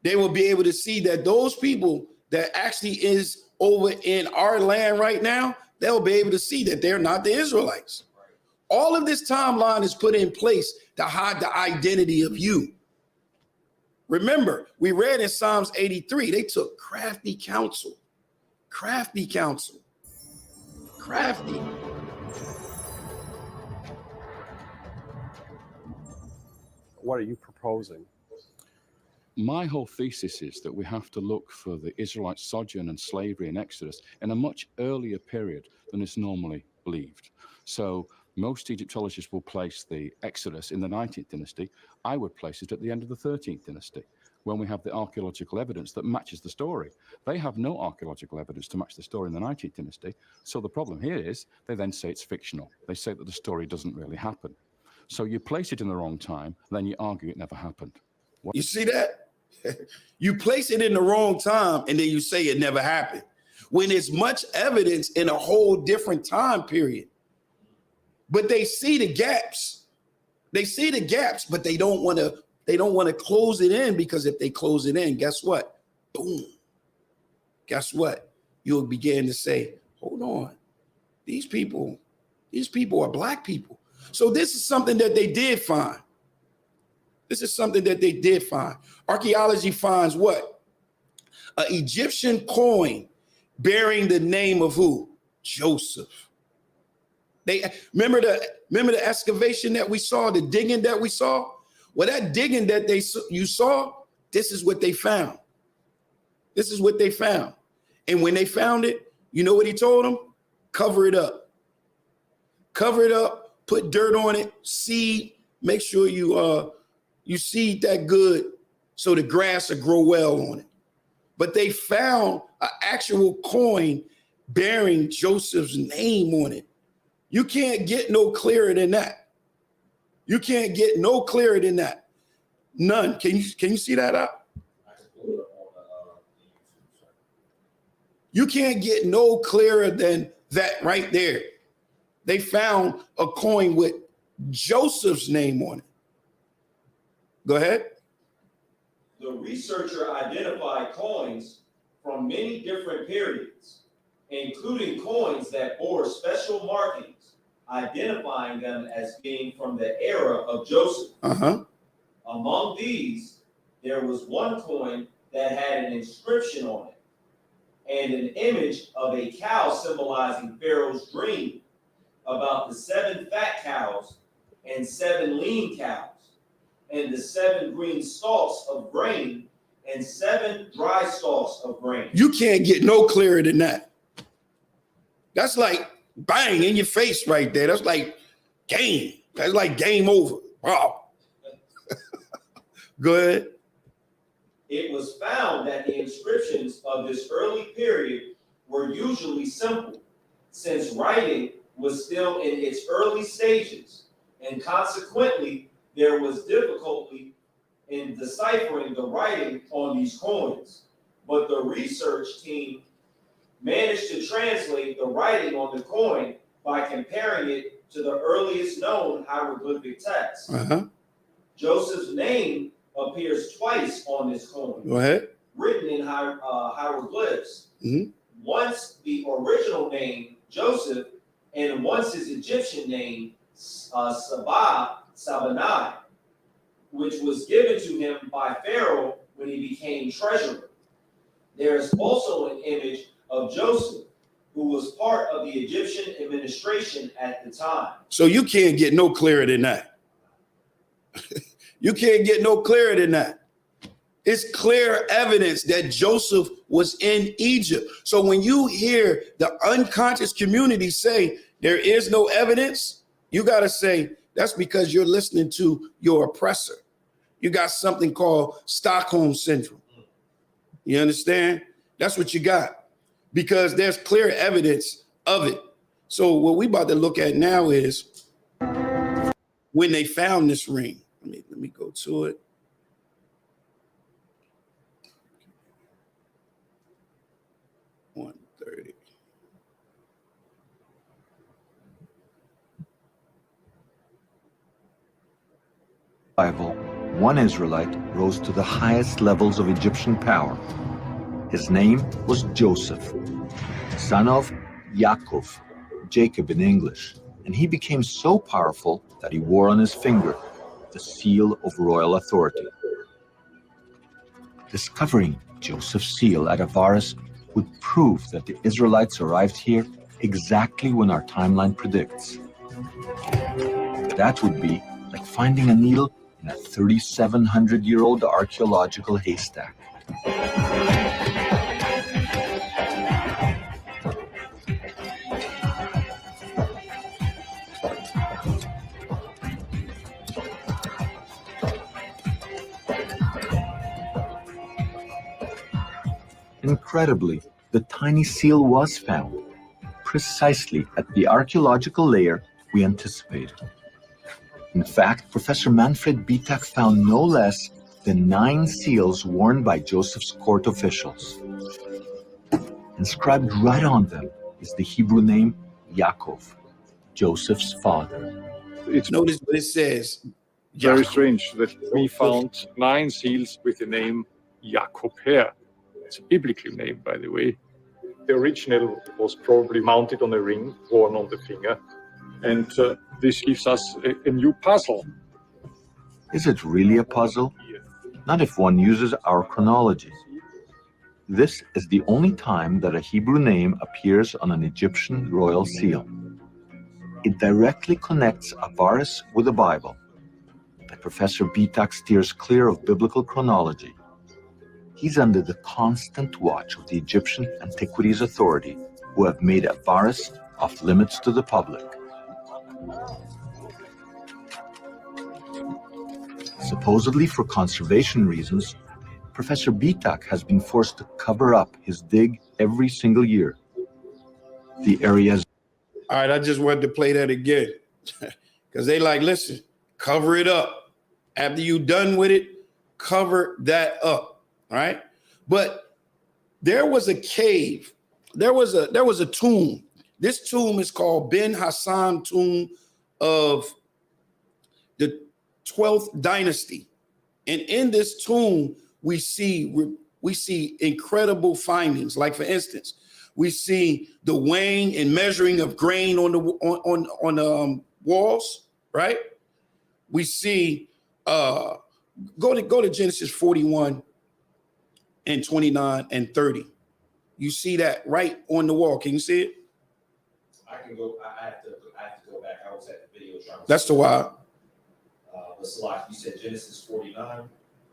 They will be able to see that those people that actually is over in our land right now, they'll be able to see that they're not the Israelites. All of this timeline is put in place to hide the identity of you. Remember, we read in Psalms 83, they took crafty counsel. Crafty. What are you proposing? My whole thesis is that we have to look for the Israelite sojourn and slavery and Exodus in a much earlier period than is normally believed. So most Egyptologists will place the Exodus in the 19th dynasty. I would place it at the end of the 13th dynasty, when we have the archaeological evidence that matches the story. They have no archaeological evidence to match the story in the 19th dynasty. So the problem here is they then say it's fictional. They say that the story doesn't really happen. So you place it in the wrong time, then you argue it never happened. You see that? You place it in the wrong time and then you say it never happened. When there's much evidence in a whole different time period. But they see the gaps. They see the gaps, but they don't want to close it in, because if they close it in, guess what? Boom. Guess what? You'll begin to say, hold on. These people are black people. So this is something that they did find. Archaeology finds what? An Egyptian coin bearing the name of who? Joseph. They remember the excavation that we saw, the digging that we saw? Well, that digging that you saw, this is what they found. This is what they found. And when they found it, you know what he told them? Cover it up. Cover it up, put dirt on it, seed, make sure you seed that good so the grass will grow well on it. But they found an actual coin bearing Joseph's name on it. You can't get no clearer than that. You can't get no clearer than that. None. Can you see that up? You can't get no clearer than that right there. They found a coin with Joseph's name on it. Go ahead. The researcher identified coins from many different periods, including coins that bore special markings, identifying them as being from the era of Joseph. Among these, there was one coin that had an inscription on it and an image of a cow symbolizing Pharaoh's dream about the 7 fat cows and 7 lean cows, and the 7 green stalks of grain and 7 dry stalks of grain. You can't get no clearer than that. That's like bang in your face right there. That's like game. That's like game over. Wow. Go ahead. It was found that the inscriptions of this early period were usually simple, since writing was still in its early stages, and consequently, there was difficulty in deciphering the writing on these coins. But the research team managed to translate the writing on the coin by comparing it to the earliest known hieroglyphic text. Joseph's name appears twice on this coin. Go ahead. Written in hieroglyphs. Once the original name, Joseph, and once his Egyptian name, Sabanai, which was given to him by Pharaoh when he became treasurer. There's also an image of Joseph, who was part of the Egyptian administration at the time. So you can't get no clearer than that. You can't get no clearer than that. It's clear evidence that Joseph was in Egypt. So when you hear the unconscious community say there is no evidence, you got to say that's because you're listening to your oppressor. You got something called Stockholm Syndrome. You understand? That's what you got, because there's clear evidence of it. So what we about to look at now is when they found this ring. Let me go to it. Bible, one Israelite rose to the highest levels of Egyptian power. His name was Joseph, son of Yaakov, Jacob in English, and he became so powerful that he wore on his finger the seal of royal authority. Discovering Joseph's seal at Avaris would prove that the Israelites arrived here exactly when our timeline predicts. That would be like finding a needle in a 3,700-year-old archaeological haystack. Incredibly, the tiny seal was found, precisely at the archaeological layer we anticipated. In fact, Professor Manfred Bitak found no less than 9 seals worn by Joseph's court officials. Inscribed right on them is the Hebrew name Yaakov, Joseph's father. Notice what it says. Very strange that we found 9 seals with the name Jacob here. It's a biblical name, by the way. The original was probably mounted on a ring worn on the finger. And this gives us a new puzzle. Is it really a puzzle? Not if one uses our chronology. This is the only time that a Hebrew name appears on an Egyptian royal seal. It directly connects Avaris with the Bible. But Professor Bitak steers clear of biblical chronology. He's under the constant watch of the Egyptian Antiquities Authority, who have made Avaris off limits to the public. Supposedly for conservation reasons, Professor Bitak has been forced to cover up his dig every single year. The areas. All right, I just wanted to play that again because they like, listen, cover it up. After you done with it, cover that up. All right. But there was a cave. There was a tomb. This tomb is called Ben Hassan tomb of the 12th dynasty. And in this tomb, we see incredible findings. Like, for instance, we see the weighing and measuring of grain on the walls, right? We see go to Genesis 41 and 29 and 30. You see that right on the wall. Can you see it? I can go. I have to go back. I was at the video trying to. That's the why. You said Genesis 49.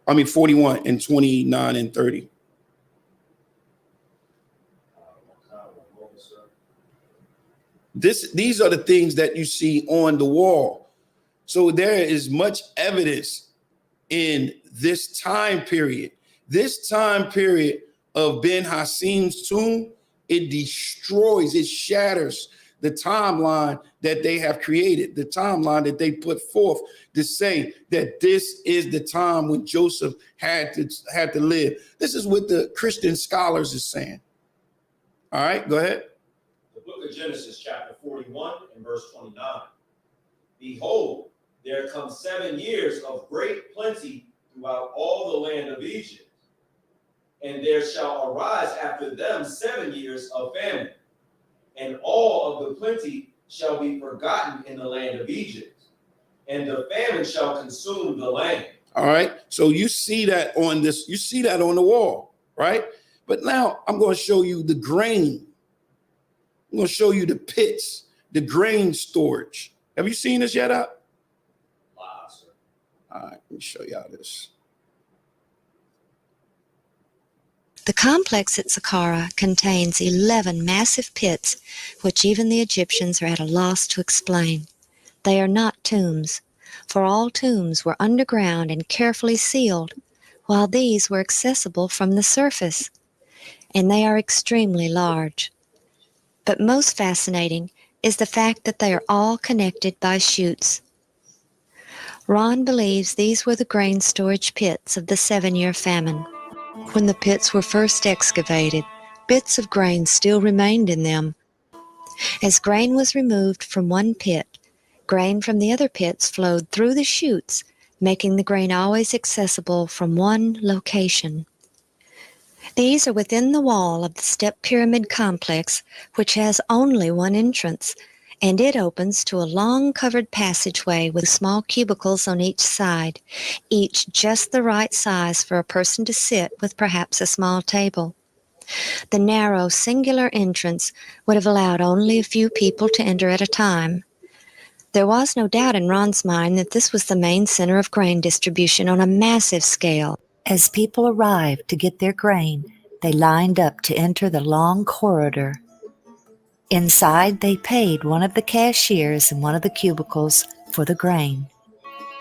I mean 41 and 29 and 30. These are the things that you see on the wall. So there is much evidence in this time period this time period of Ben Hassim's tomb, it destroys, it shatters the timeline that they have created, the timeline that they put forth to say that this is the time when Joseph had to live. This is what the Christian scholars is saying. All right, go ahead. The book of Genesis, chapter 41 and verse 29. Behold, there come 7 years of great plenty throughout all the land of Egypt. And there shall arise after them 7 years of famine, and all of the plenty shall be forgotten in the land of Egypt, and the famine shall consume the land. All right, so you see that on this, you see that on the wall, right? But now I'm going to show you the grain. I'm going to show you the pits, the grain storage. Have you seen this yet, Up? Sir. All right, let me show y'all this. The complex at Saqqara contains 11 massive pits, which even the Egyptians are at a loss to explain. They are not tombs, for all tombs were underground and carefully sealed, while these were accessible from the surface, and they are extremely large. But most fascinating is the fact that they are all connected by chutes. Ron believes these were the grain storage pits of the 7-year famine. When the pits were first excavated, bits of grain still remained in them. As grain was removed from one pit, grain from the other pits flowed through the chutes, making the grain always accessible from one location. These are within the wall of the step pyramid complex, which has only one entrance, and it opens to a long covered passageway with small cubicles on each side, each just the right size for a person to sit with perhaps a small table. The narrow, singular entrance would have allowed only a few people to enter at a time. There was no doubt in Ron's mind that this was the main center of grain distribution on a massive scale. As people arrived to get their grain, they lined up to enter the long corridor. Inside, they paid one of the cashiers in one of the cubicles for the grain.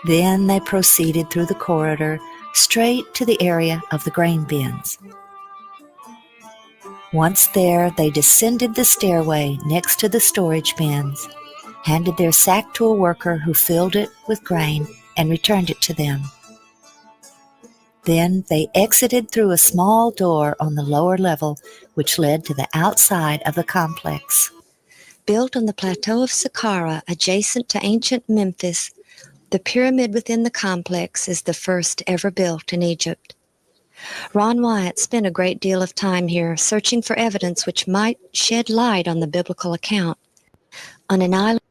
Then they proceeded through the corridor straight to the area of the grain bins. Once there, they descended the stairway next to the storage bins, handed their sack to a worker who filled it with grain and returned it to them. Then they exited through a small door on the lower level, which led to the outside of the complex. Built on the plateau of Saqqara, adjacent to ancient Memphis, the pyramid within the complex is the first ever built in Egypt. Ron Wyatt spent a great deal of time here searching for evidence which might shed light on the biblical account. On an island.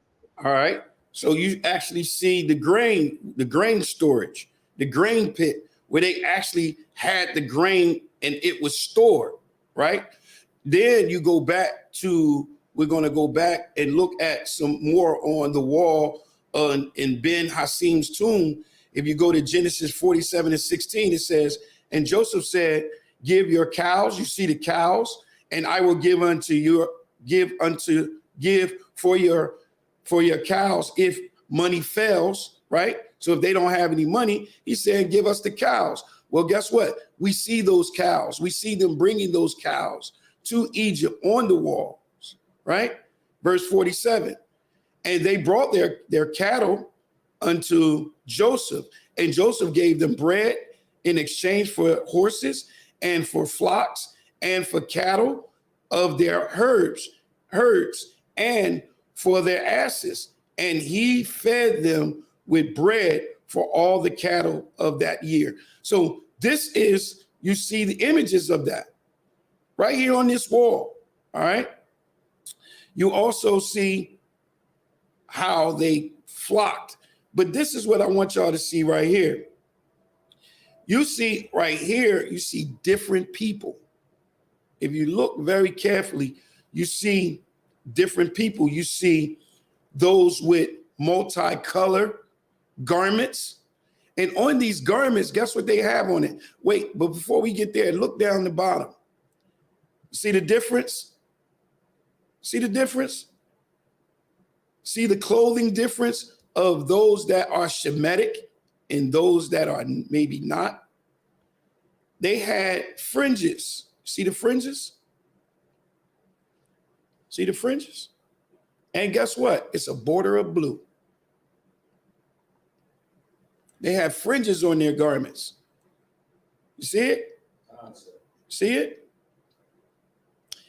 All right, so you actually see the grain storage, the grain pit, where they actually had the grain and it was stored, right? Then you go back to, we're going to go back and look at some more on the wall in Ben Hassim's tomb. If you go to Genesis 47 and 16, it says, and Joseph said, give your cows, you see the cows, and I will give for your cows if money fails, right? So if they don't have any money, he said, give us the cows. Well, guess what? We see those cows. We see them bringing those cows to Egypt on the walls, right? Verse 47. And they brought their cattle unto Joseph, and Joseph gave them bread in exchange for horses and for flocks and for cattle of their herds, and for their asses. And he fed them with bread for all the cattle of that year. So this is, you see the images of that right here on this wall, all right? You also see how they flocked. But this is what I want y'all to see right here. You see right here, you see different people. If you look very carefully, you see different people. You see those with multicolor garments. And on these garments, guess what they have on it? Wait, but before we get there, look down the bottom. See the difference? See the difference? See the clothing difference of those that are Shemitic and those that are maybe not? they had fringes. See the fringes? See the fringes? And guess what? It's a border of blue. They have fringes on their garments. You see it? See it?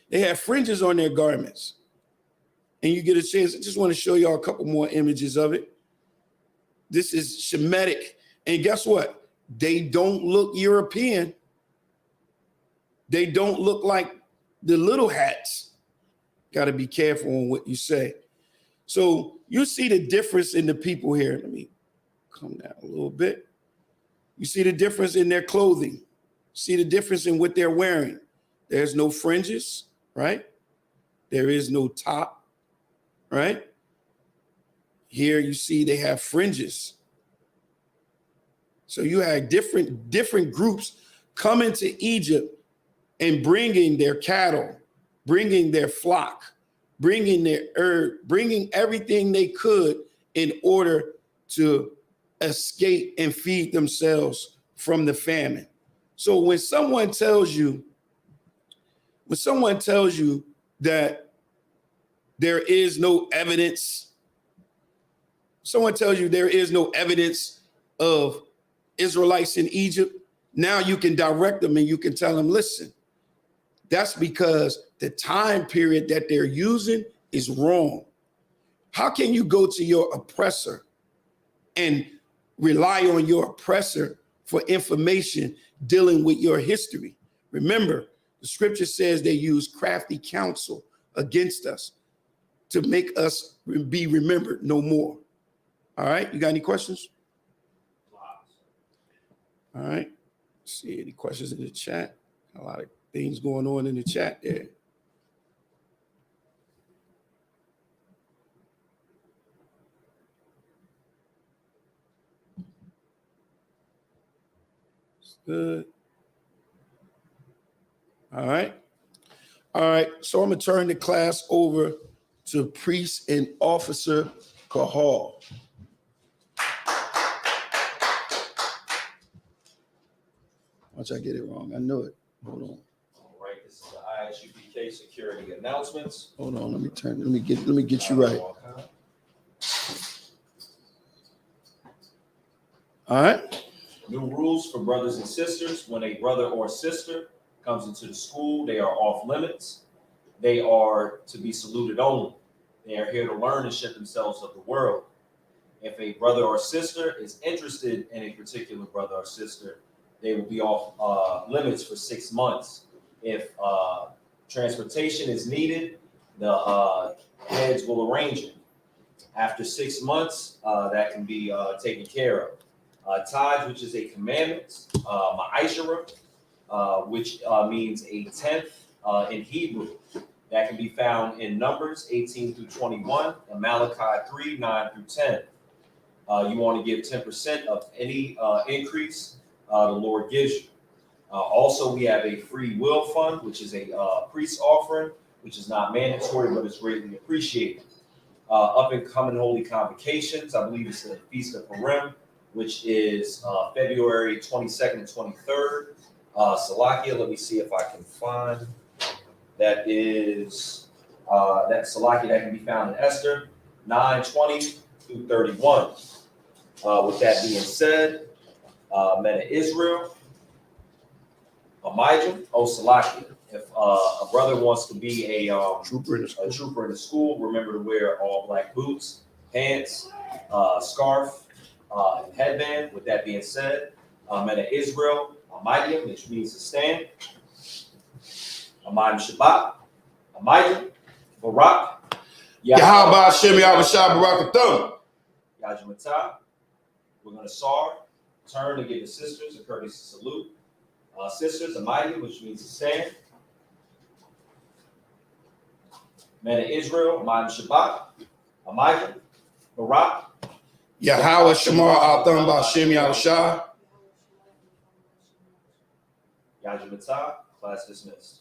They have fringes on their garments. And you get a chance. I just want to show y'all a couple more images of it. This is Shemitic. And guess what? They don't look European. They don't look like the little hats. Got to be careful on what you say. So you see the difference in the people here. Let me come down a little bit. You see the difference in their clothing. See the difference in what they're wearing. There's no fringes, right? There is no top, right? Here you see they have fringes. So you had different groups coming to Egypt and bringing their cattle, bringing their flock, bringing their herb, bringing everything they could in order to escape and feed themselves from the famine. So when someone tells you that there is no evidence, someone tells you there is no evidence of Israelites in Egypt, now you can direct them and you can tell them, listen, that's because the time period that they're using is wrong. How can you go to your oppressor and rely on your oppressor for information dealing with your history? Remember, the scripture says they use crafty counsel against us to make us be remembered no more. All right, you got any questions? All right, let's see any questions in the chat. A lot of things going on in the chat there. It's good. All right. All right. So I'm going to turn the class over to Priest and Officer Kahal. Watch I get it wrong. I know it. Hold on. All right. This is the Isupk security announcements. Hold on. Let me get you right. All right. New rules for brothers and sisters. When a brother or sister comes into the school, they are off limits. They are to be saluted only. They are here to learn and shed themselves of the world. If a brother or sister is interested in a particular brother or sister, they will be off limits for 6 months. If transportation is needed, the heads will arrange it. After 6 months, that can be taken care of. Tithe, which is a commandment, Isupk, which means a tenth in Hebrew. That can be found in Numbers 18 through 21 and Malachi 3, 9 through 10. You want to give 10% of any increase the Lord gives you. Also, we have a free will fund, which is a priest offering, which is not mandatory, but it's greatly appreciated. Up and coming holy convocations, I believe it's the Feast of Purim, which is February 22nd and 23rd. Salakia, let me see if I can find. That is that Salakia that can be found in Esther 9:20 through 31. With that being said, men of Israel, Amijah, Salakia. If a brother wants to be a trooper in the school, remember to wear all black boots, pants, scarf, and headband. With that being said, men of Israel, Amijah, which means to stand. Amijah Shabbat, Amijah, Barak, Yahweh Shem Yahweh Barakathum. Yajamatah. We're going to SAR, turn to give the sisters a courteous salute. Sisters, Amijah, which means to stand. Men of Israel, Amijah Shabbat, Amijah, Barak, Yahweh Shamar Atham B'Shem Yahushua. Yajamatah, class dismissed.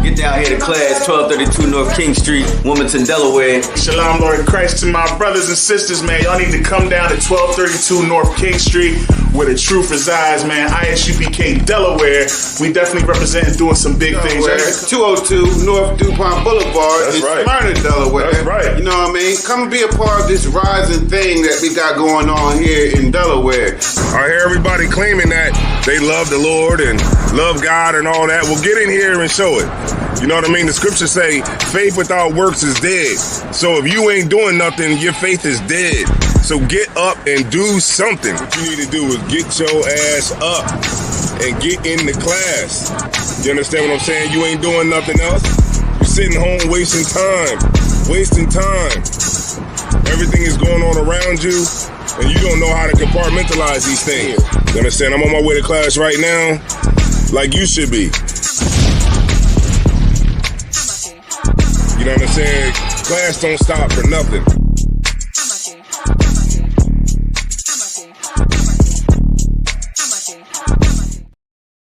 Get down here to class, 1232 North King Street, Wilmington, Delaware. Shalom, Lord Christ, to my brothers and sisters, man. Y'all need to come down to 1232 North King Street, where the truth resides, man. Isupk, Delaware. We definitely represent doing some big things. 202 North DuPont Boulevard in Smyrna, Delaware. That's right. You know what I mean? Come and be a part of this rising thing that we got going on here in Delaware. I hear everybody claiming that they love the Lord and love God and all that. Well, get in here and show it. You know what I mean? The scriptures say faith without works is dead. So if you ain't doing nothing, your faith is dead. So get up and do something. What you need to do is get your ass up and get in the class. You understand what I'm saying? You ain't doing nothing else. You're sitting home wasting time. Everything is going on around you, and you don't know how to compartmentalize these things. You understand? I'm on my way to class right now, like you should be. You know what I'm saying? Class don't stop for nothing.